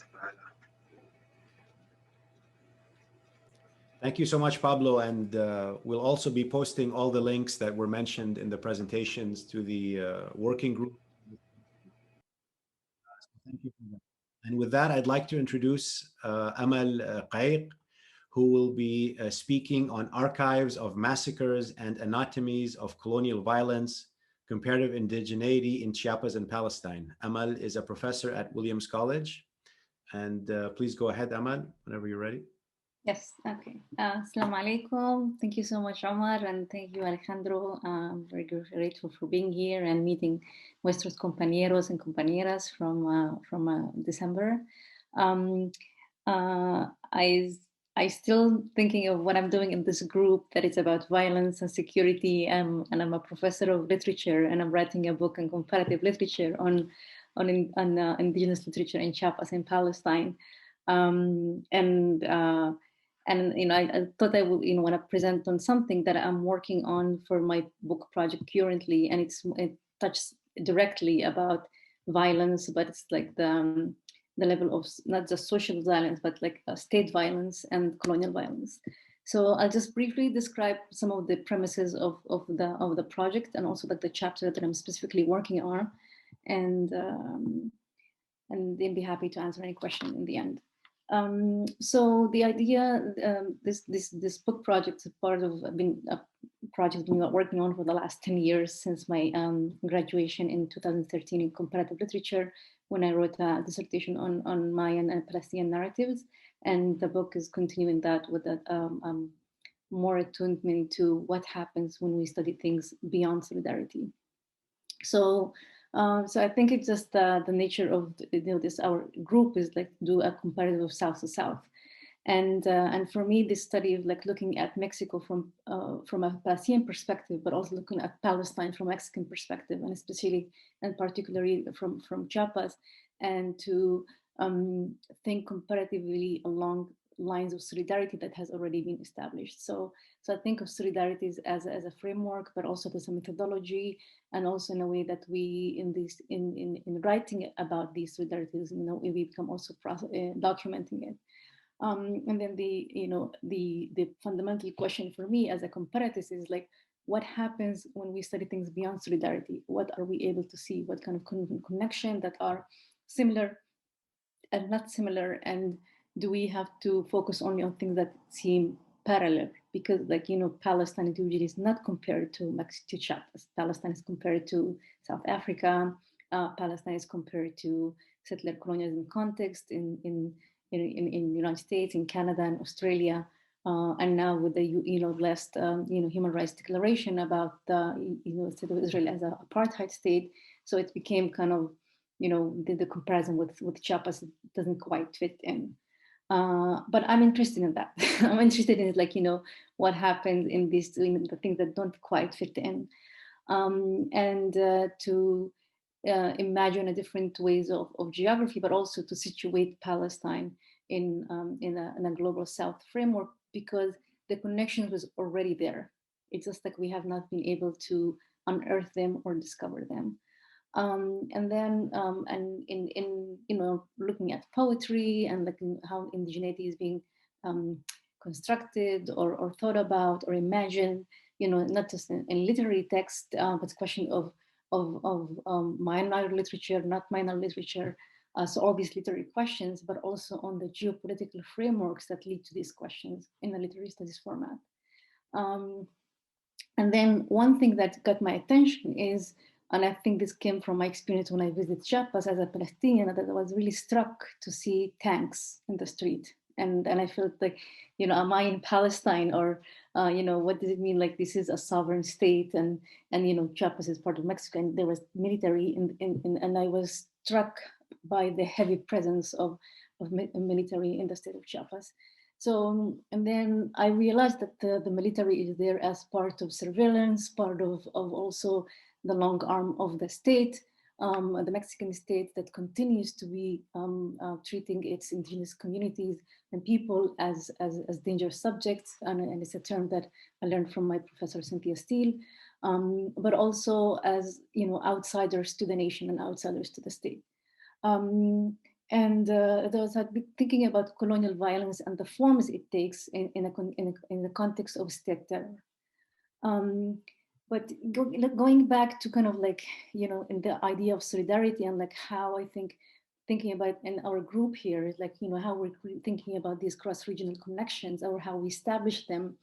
Thank you so much, Pablo. And we'll also be posting all the links that were mentioned in the presentations to the working group. Thank you for that. And with that, I'd like to introduce Amal Qaiq, who will be speaking on archives of massacres and anatomies of colonial violence, comparative indigeneity in Chiapas and Palestine. Amal is a professor at Williams College. And please go ahead, Amal, whenever you're ready. Yes, okay. Assalamu alaikum. Thank you so much, Omar, and thank you, Alejandro. I'm very grateful for being here and meeting nuestros compañeros and compañeras from December. I still thinking of what I'm doing in this group that is about violence and security, and I'm a professor of literature, and I'm writing a book on comparative literature on indigenous literature in Chiapas and Palestine. And you know, I thought I would want to present on something that I'm working on for my book project currently, and it touches directly about violence, but it's like the level of not just social violence, but like state violence and colonial violence. So I'll just briefly describe some of the premises of the project, and also like the chapter that I'm specifically working on, and then be happy to answer any question in the end. So the idea, this book project is part of a project I've been working on for the last 10 years since my graduation in 2013 in comparative literature, when I wrote a dissertation on Mayan and Palestinian narratives, and the book is continuing that with a more attunement to what happens when we study things beyond solidarity. So I think it's just the nature of this. Our group is like do a comparative of South to South, and for me, this study of like looking at Mexico from a Palestinian perspective, but also looking at Palestine from a Mexican perspective, and especially and particularly from Chiapas, and to think comparatively along lines of solidarity that has already been established. So I think of solidarity as a framework, but also as a methodology, and also in a way that we in writing about these solidarities, we become also documenting it. And then the fundamental question for me as a comparative is like, what happens when we study things beyond solidarity? What are we able to see? What kind of connection that are similar and not similar? And do we have to focus only on things that seem parallel? Because Palestine usually is not compared to Chiapas. Palestine is compared to South Africa. Palestine is compared to settler colonialism context in the United States, in Canada and Australia. And now with the last Human Rights Declaration about the state of Israel as an apartheid state, so it became kind of the comparison with Chiapas doesn't quite fit in. But I'm interested in that. I'm interested in what happens in these the things that don't quite fit in, and to imagine a different ways of geography, but also to situate Palestine in a global South framework, because the connection was already there. It's just like we have not been able to unearth them or discover them. And then in looking at poetry and looking how indigeneity is being constructed or thought about or imagined, not just in literary text, but it's a question of minor literature, not minor literature. So all these literary questions, but also on the geopolitical frameworks that lead to these questions in a literary studies format. And then one thing that got my attention is, and I think this came from my experience when I visited Chiapas as a Palestinian, that I was really struck to see tanks in the street. And I felt like, am I in Palestine, or, what does it mean? Like, this is a sovereign state, and Chiapas is part of Mexico, and there was military, and I was struck by the heavy presence of military in the state of Chiapas. So, and then I realized that the military is there as part of surveillance, part of also the long arm of the state, the Mexican state that continues to be treating its indigenous communities and people as dangerous subjects. And it's a term that I learned from my professor, Cynthia Steele, but also as, outsiders to the nation and outsiders to the state. And those had been thinking about colonial violence and the forms it takes in the context of state terror. But going back to kind of in the idea of solidarity and how I think thinking about in our group here is how we're thinking about these cross-regional connections or how we establish them.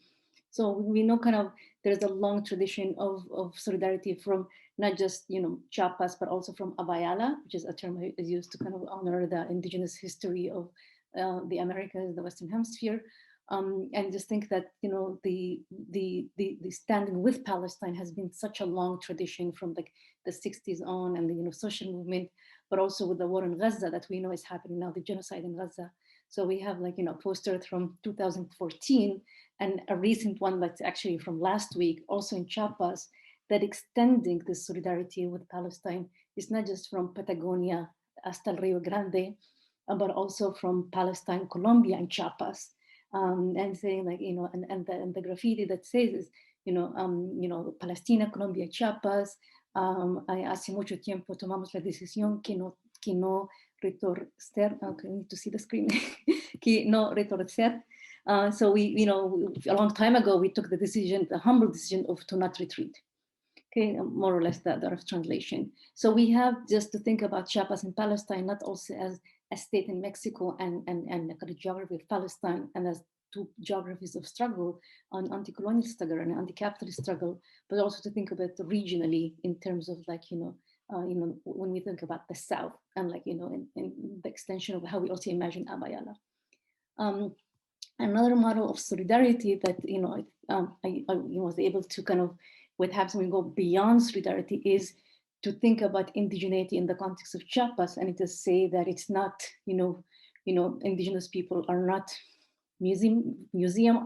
So we know kind of there's a long tradition of solidarity from not just Chiapas, but also from Abayala, which is a term that is used to kind of honor the indigenous history of the Americas, the Western Hemisphere. And just think that the standing with Palestine has been such a long tradition from the 60s on, and the social movement, but also with the war in Gaza that we know is happening now, the genocide in Gaza. So we have posters from 2014 and a recent one that's actually from last week, also in Chiapas, that extending this solidarity with Palestine is not just from Patagonia hasta el Rio Grande, but also from Palestine, Colombia, and Chiapas. And saying and the graffiti that says is, Palestina, Colombia, Chiapas, hace mucho tiempo tomamos la decisión que no retorcer, okay, I need to see the screen, que no retorcer. So we, a long time ago, we took the decision, the humble decision to not retreat. Okay, more or less that rough translation. So we have just to think about Chiapas and Palestine, not also as a state in Mexico and the geography of Palestine, and as two geographies of struggle, on anti-colonial struggle and anti-capitalist struggle, but also to think about it regionally in terms of when we think about the South and in the extension of how we also imagine Abayala. Another model of solidarity that I was able to kind of, what happens when we go beyond solidarity is to think about indigeneity in the context of Chiapas, and to say that it's not, indigenous people are not museum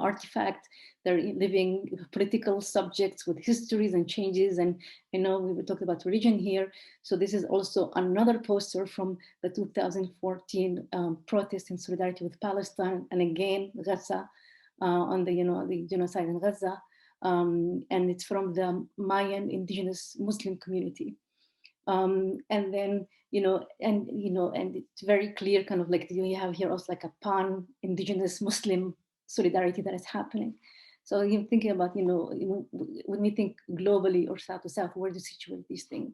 artifact. They're living political subjects with histories and changes. And I know we were talking about religion here. So this is also another poster from the 2014 protest in solidarity with Palestine. And again, Gaza, on the genocide in Gaza. And it's from the Mayan indigenous Muslim community. And then, and it's very clear, kind of like you have here also like a pan-indigenous Muslim solidarity that is happening. So you're thinking about, when we think globally or south to south, where to situate these things.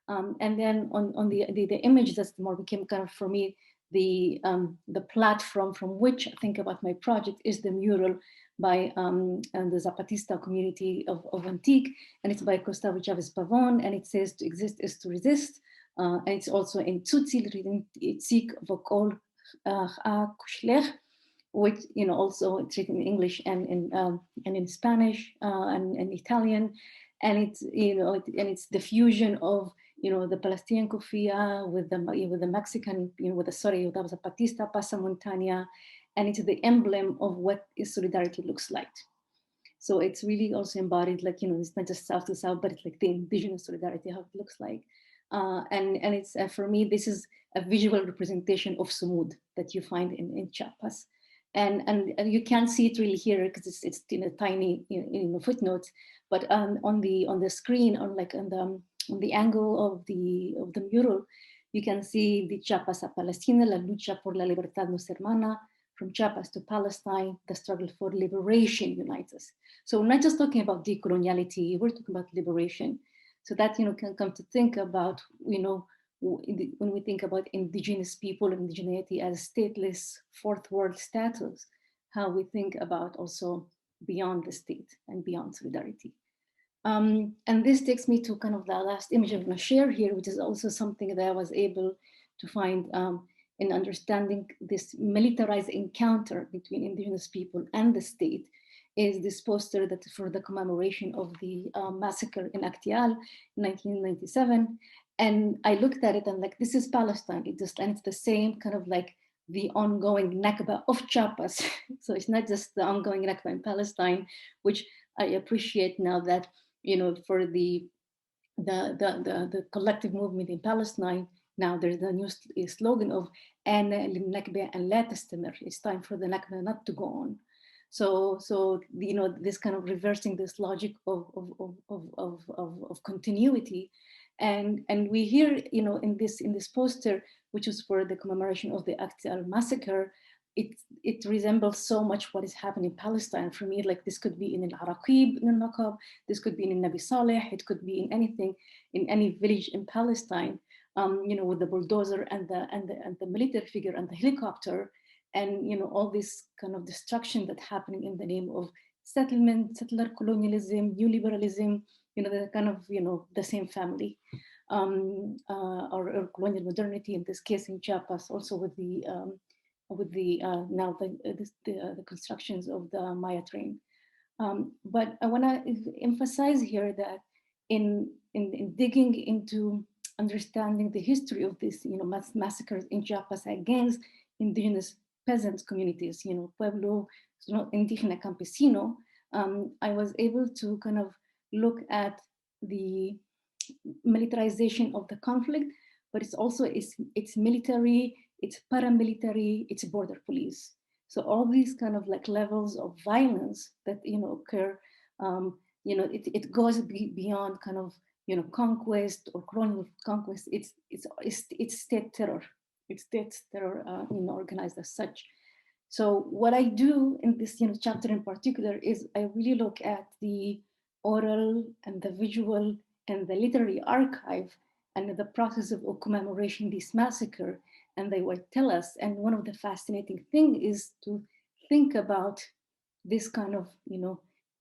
And then on the image that's more became kind of, for me, the platform from which I think about my project is the mural by the Zapatista community of Antique, and it's by Gustavo Chavez Pavon, and it says to exist is to resist, and it's also in Tutsi, written Itzik Vokol Kushlech, which also it's written in English and in Spanish and in Italian, and it's and it's the fusion of the Palestinian kufia with the Mexican with the Zapatista pasamontaña, and it's the emblem of what solidarity looks like. So it's really also embodied, like it's not just south to south, but it's like the indigenous solidarity, how it looks like, and it's for me this is a visual representation of Sumud that you find in Chiapas. And you can't see it really here because it's in a tiny footnotes, but on the screen, on the angle of the mural, you can see the Chiapas a Palestina, la lucha por la libertad nos hermana, from Chiapas to Palestine, the struggle for liberation unites us. So we're not just talking about decoloniality, we're talking about liberation. So that can come to think about when we think about indigenous people, indigeneity as stateless fourth world status, how we think about also beyond the state and beyond solidarity. And this takes me to kind of the last image I'm going to share here, which is also something that I was able to find in understanding this militarized encounter between indigenous people and the state, is this poster that for the commemoration of the massacre in Actial in 1997. And I looked at it and like, this is Palestine. And it's the same kind of like the ongoing Nakba of Chiapas. So it's not just the ongoing Nakba in Palestine, which I appreciate now that, for the collective movement in Palestine, now there's the new slogan of Ana Nakba and la tastamir. It's time for the Nakba not to go on. So this kind of reversing this logic of continuity. And we hear, in this poster, which is for the commemoration of the Actial massacre, it resembles so much what is happening in Palestine. For me, like this could be in Al-Araqib, in Al-Naqab, this could be in Nabi Saleh, it could be in anything, in any village in Palestine, with the bulldozer and the military figure and the helicopter, and all this kind of destruction that's happening in the name of settlement, settler colonialism, neoliberalism, the kind of, the same family, or colonial modernity, in this case in Chiapas, also with the now the constructions of the Maya train. But I want to emphasize here that in digging into understanding the history of this, massacres in Chiapas against indigenous peasant communities, Pueblo Indígena Campesino, I was able to kind of look at the militarization of the conflict, but it's also it's military, it's paramilitary, it's border police. So all these kind of like levels of violence that occur, it goes beyond kind of conquest or colonial conquest. It's state terror. It's state terror, organized as such. So what I do in this chapter in particular is I really look at the oral and the visual and the literary archive and the process of commemoration this massacre, and they will tell us. And one of the fascinating things is to think about this kind of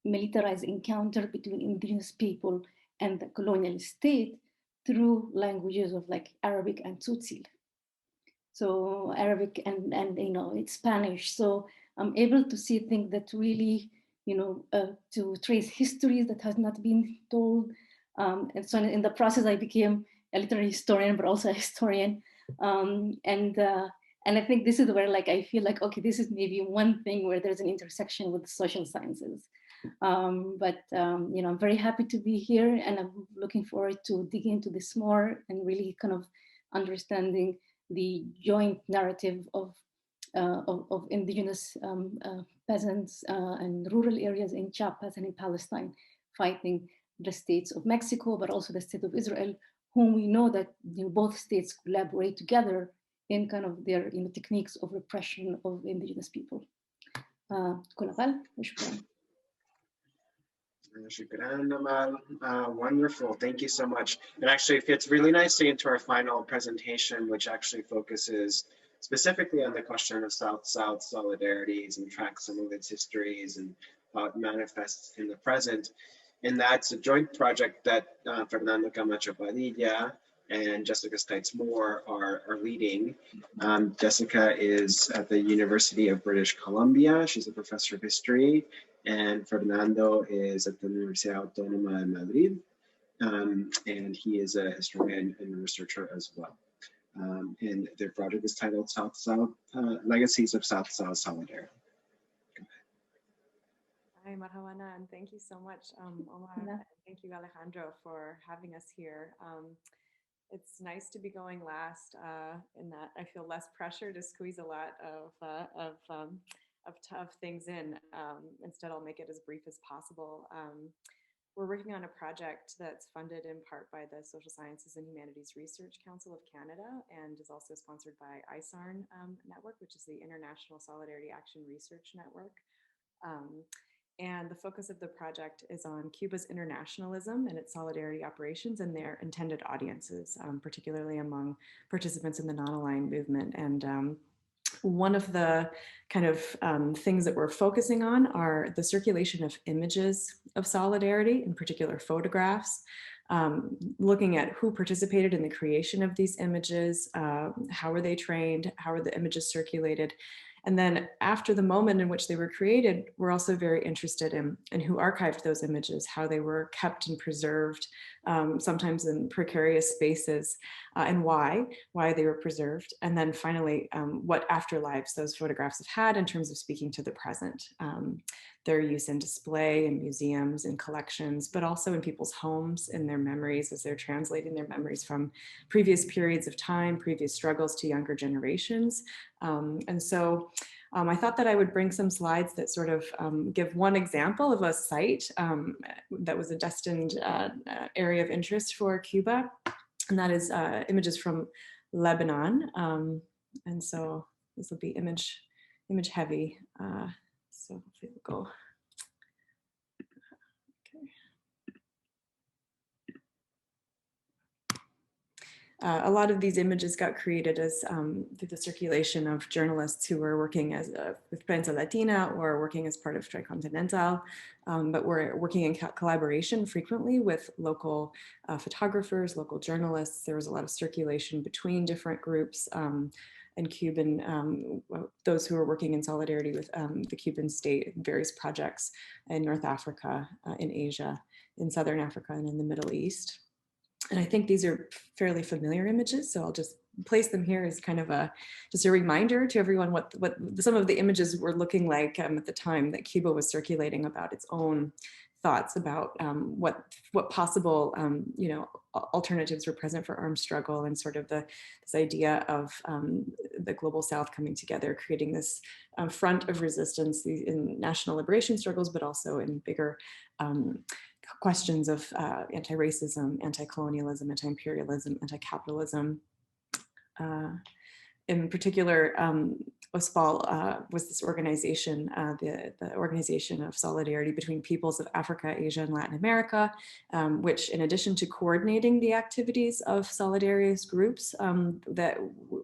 militarized encounter between indigenous people and the colonial state through languages of like Arabic and Tutsi. So Arabic and it's Spanish. So I'm able to see things that really, to trace histories that has not been told. And so in the process, I became a literary historian, but also a historian. And And I think this is where like I feel like, okay, this is maybe one thing where there's an intersection with the social sciences. I'm very happy to be here, and I'm looking forward to digging into this more and really kind of understanding the joint narrative of indigenous peasants and rural areas in Chiapas and in Palestine fighting the states of Mexico, but also the state of Israel, whom we know that both states collaborate together in kind of their techniques of repression of indigenous people. Wonderful, thank you so much. It actually fits really nicely into our final presentation, which actually focuses specifically on the question of South-South solidarities and tracks some of its histories and how it manifests in the present. And that's a joint project that Fernando Camacho Padilla and Jessica Stites-Mor are leading. Jessica is at the University of British Columbia. She's a professor of history. And Fernando is at the Universidad Autónoma de Madrid. And he is a historian and researcher as well. And their project is titled South-South Legacies of South-South Solidarity. Hi, Marhabana, and thank you so much, Omar. And thank you, Alejandro, for having us here. It's nice to be going last in that I feel less pressure to squeeze a lot of tough things in. Instead, I'll make it as brief as possible. We're working on a project that's funded in part by the Social Sciences and Humanities Research Council of Canada and is also sponsored by ISARN Network, which is the International Solidarity Action Research Network. And the focus of the project is on Cuba's internationalism and its solidarity operations and their intended audiences, particularly among participants in the non-aligned movement. And one of the kind of things that we're focusing on are the circulation of images of solidarity, in particular photographs, looking at who participated in the creation of these images, how were they trained, how were the images circulated. And then after the moment in which they were created, we're also very interested in who archived those images, how they were kept and preserved, sometimes in precarious spaces, and why they were preserved. And then finally, what afterlives those photographs have had in terms of speaking to the present. Their use in display in museums and collections, but also in people's homes, in their memories as they're translating their memories from previous periods of time, previous struggles to younger generations. And so I thought that I would bring some slides that sort of give one example of a site that was a destined area of interest for Cuba, and that is images from Lebanon. And so this will be image heavy. So hopefully we'll go. A lot of these images got created as through the circulation of journalists who were working as with Prensa Latina or working as part of Tricontinental, but we're working in collaboration frequently with local photographers, local journalists. There was a lot of circulation between different groups and Cuban, those who were working in solidarity with the Cuban state, various projects in North Africa, in Asia, in Southern Africa, and in the Middle East. And I think these are fairly familiar images, so I'll just place them here as kind of just a reminder to everyone what some of the images were looking like at the time that Cuba was circulating about its own thoughts about what possible alternatives were present for armed struggle, and sort of this idea of the global South coming together, creating this front of resistance in national liberation struggles, but also in bigger questions of anti-racism, anti-colonialism, anti-imperialism, anti-capitalism. In particular, OSPAL was this organization, the Organization of Solidarity between Peoples of Africa, Asia, and Latin America, which, in addition to coordinating the activities of solidarious groups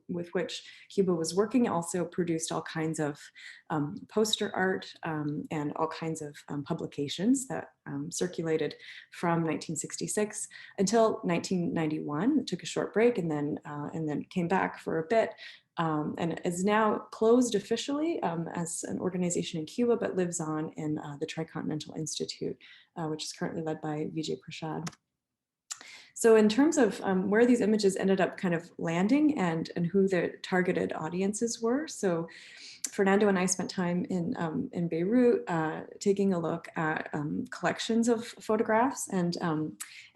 with which Cuba was working, also produced all kinds of poster art and all kinds of publications that circulated from 1966 until 1991. It took a short break and then came back for a bit. And is now closed officially as an organization in Cuba, but lives on in the Tricontinental Institute, which is currently led by Vijay Prashad. So in terms of where these images ended up kind of landing and who the targeted audiences were. So Fernando and I spent time in Beirut taking a look at collections of photographs and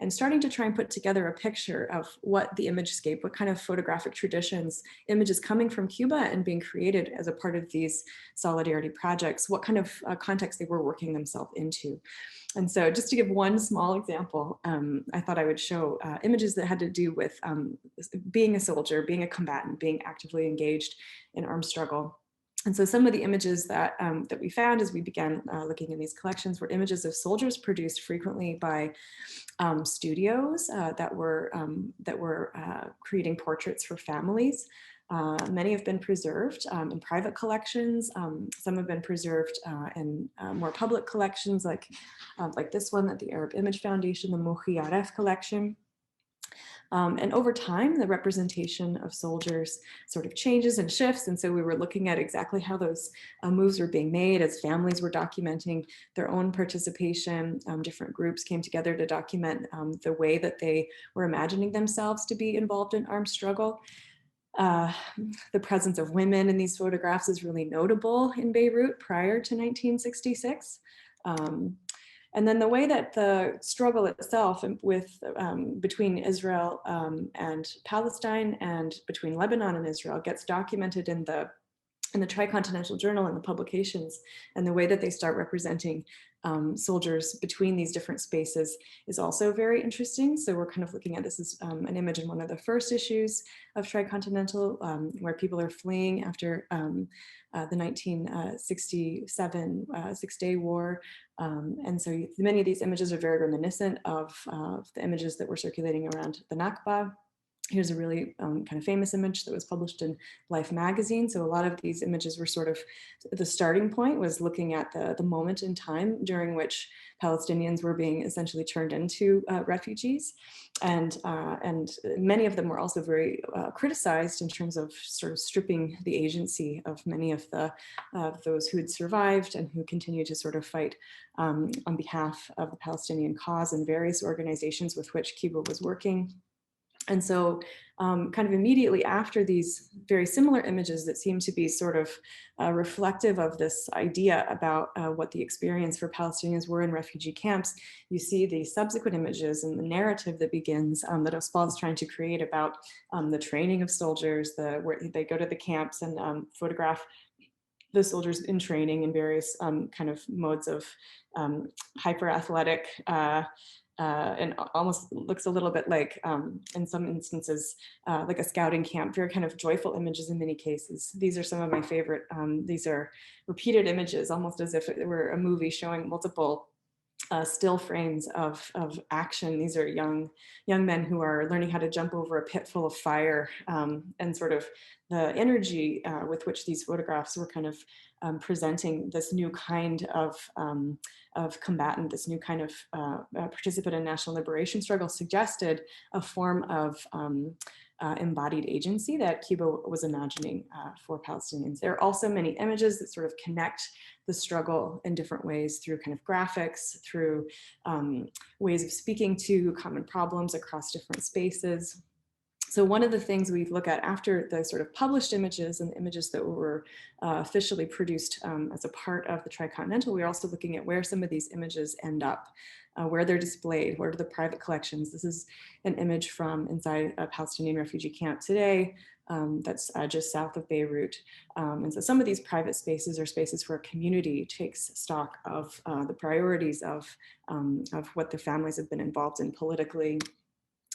starting to try and put together a picture of what the imagescape, what kind of photographic traditions, images coming from Cuba and being created as a part of these solidarity projects, what kind of context they were working themselves into. And so just to give one small example, I thought I would show images that had to do with being a soldier, being a combatant, being actively engaged in armed struggle. And so some of the images that, that we found as we began looking in these collections were images of soldiers produced frequently by studios that were creating portraits for families. Many have been preserved in private collections. Some have been preserved in more public collections like this one at the Arab Image Foundation, the Mohiaref collection. And over time, the representation of soldiers sort of changes and shifts. And so we were looking at exactly how those moves were being made as families were documenting their own participation. Different groups came together to document the way that they were imagining themselves to be involved in armed struggle. The presence of women in these photographs is really notable in Beirut prior to 1966. And then the way that the struggle itself with between Israel and Palestine and between Lebanon and Israel gets documented in the Tricontinental Journal and the publications, and the way that they start representing soldiers between these different spaces is also very interesting. So we're kind of looking at this as an image in one of the first issues of Tricontinental, where people are fleeing after the 1967 Six-Day War. And so many of these images are very reminiscent of the images that were circulating around the Nakba. Here's a really kind of famous image that was published in Life magazine. So a lot of these images were sort of, the starting point was looking at the moment in time during which Palestinians were being essentially turned into refugees. And many of them were also very criticized in terms of sort of stripping the agency of many of those who had survived and who continued to sort of fight on behalf of the Palestinian cause and various organizations with which Cuba was working. And so kind of immediately after these very similar images that seem to be sort of reflective of this idea about what the experience for Palestinians were in refugee camps, you see the subsequent images and the narrative that begins that Ospal is trying to create about the training of soldiers, where they go to the camps and photograph the soldiers in training in various kind of modes of hyper athletic and almost looks a little bit like, in some instances, like a scouting camp, very kind of joyful images in many cases. These are some of my favorite. These are repeated images, almost as if it were a movie showing multiple still frames of action. These are young men who are learning how to jump over a pit full of fire, and sort of the energy with which these photographs were kind of presenting this new kind of combatant, this new kind of participant in national liberation struggle suggested a form of embodied agency that Cuba was imagining for Palestinians. There are also many images that sort of connect the struggle in different ways through kind of graphics, through ways of speaking to common problems across different spaces. So one of the things we look at after the sort of published images and the images that were officially produced as a part of the Tricontinental, we're also looking at where some of these images end up, where they're displayed, where are the private collections. This is an image from inside a Palestinian refugee camp today that's just south of Beirut. And so some of these private spaces are spaces where a community takes stock of the priorities of what their families have been involved in politically.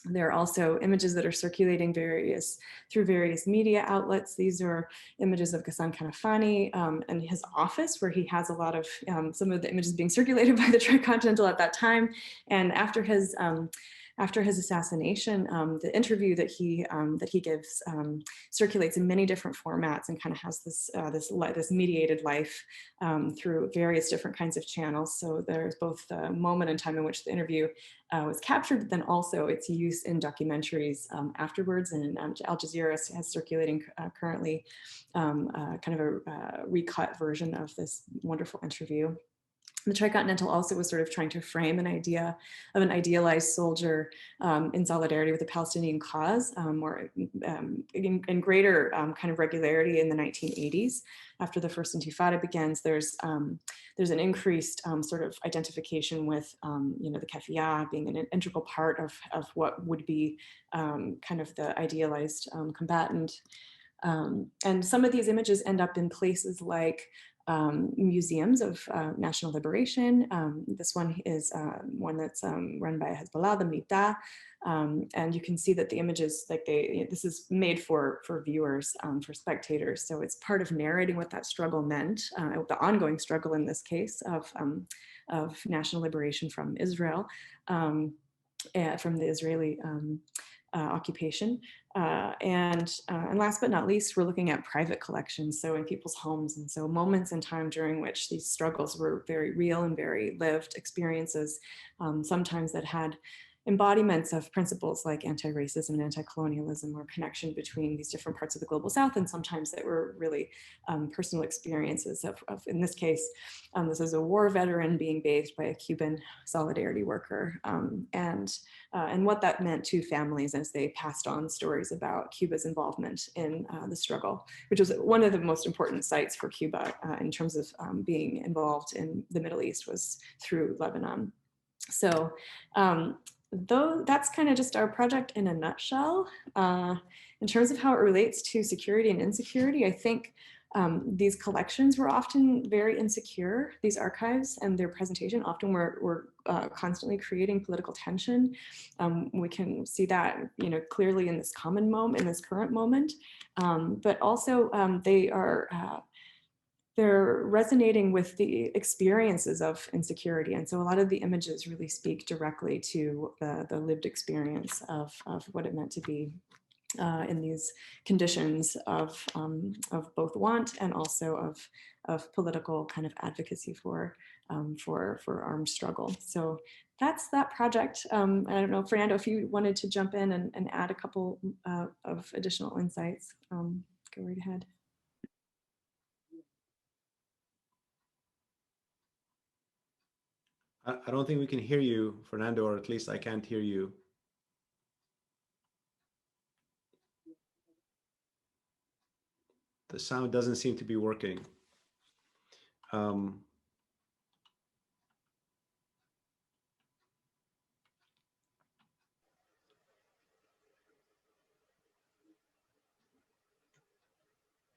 There are also images that are circulating through various media outlets. These are images of Ghassan Kanafani and his office, where he has a lot of some of the images being circulated by the Tricontinental at that time. And after his assassination, the interview that he gives circulates in many different formats and kind of has this mediated life through various different kinds of channels. So there's both the moment in time in which the interview was captured, but then also its use in documentaries afterwards. And Al Jazeera has circulating currently kind of a recut version of this wonderful interview. The Tricontinental also was sort of trying to frame an idea of an idealized soldier in solidarity with the Palestinian cause, or in greater kind of regularity in the 1980s. After the first Intifada begins, there's an increased sort of identification with the kafiyah being an integral part of what would be kind of the idealized combatant. And some of these images end up in places like museums of national liberation. This one is one that's run by Hezbollah, the Mita, and you can see that the images, like this is made for viewers, for spectators. So it's part of narrating what that struggle meant, the ongoing struggle in this case of national liberation from Israel, from the Israeli occupation. And last but not least, we're looking at private collections, so in people's homes. And so moments in time during which these struggles were very real and very lived experiences, sometimes that had embodiments of principles like anti-racism and anti-colonialism, or connection between these different parts of the global South, and sometimes that were really personal experiences of, in this case, this is a war veteran being bathed by a Cuban solidarity worker, and what that meant to families as they passed on stories about Cuba's involvement in the struggle, which was one of the most important sites for Cuba in terms of being involved in the Middle East, was through Lebanon. So though that's kind of just our project in a nutshell. In terms of how it relates to security and insecurity, I think these collections were often very insecure. These archives and their presentation often were constantly creating political tension. We can see that, clearly in this common moment, in this current moment, but also they're resonating with the experiences of insecurity. And so a lot of the images really speak directly to the lived experience of what it meant to be in these conditions of both want and also of political kind of advocacy for armed struggle. So that's that project. I don't know, Fernando, if you wanted to jump in and add a couple of additional insights, go right ahead. I don't think we can hear you, Fernando, or at least I can't hear you. The sound doesn't seem to be working.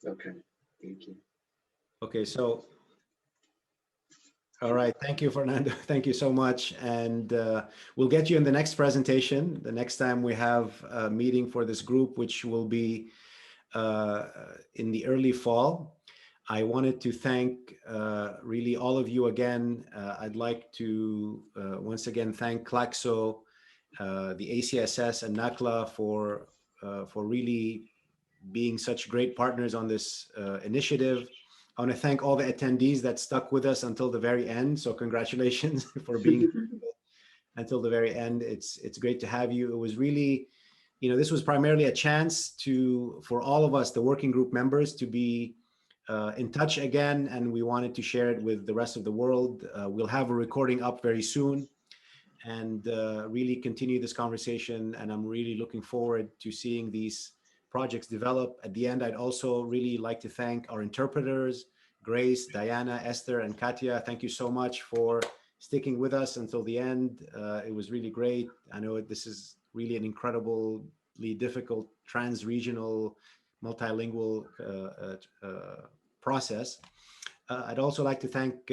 Okay, thank you. Okay, so, all right, thank you, Fernando. Thank you so much. And we'll get you in the next presentation, the next time we have a meeting for this group, which will be in the early fall. I wanted to thank really all of you again. I'd like to once again thank CLACSO, the ACSS and NACLA for really being such great partners on this initiative. I want to thank all the attendees that stuck with us until the very end. So congratulations for being until the very end. It's great to have you. It was really, this was primarily a chance for all of us, the working group members, to be in touch again, and we wanted to share it with the rest of the world. We'll have a recording up very soon and really continue this conversation. And I'm really looking forward to seeing these projects develop. At the end, I'd also really like to thank our interpreters, Grace, Diana, Esther, and Katya. Thank you so much for sticking with us until the end. It was really great. I know this is really an incredibly difficult trans-regional, multilingual process. I'd also like to thank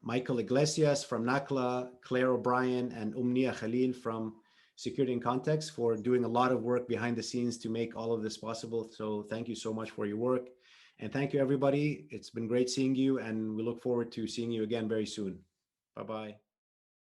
Michael Iglesias from NACLA, Claire O'Brien, and Umnia Khalil from Security and Context for doing a lot of work behind the scenes to make all of this possible. So thank you so much for your work. And thank you, everybody. It's been great seeing you, and we look forward to seeing you again very soon. Bye-bye.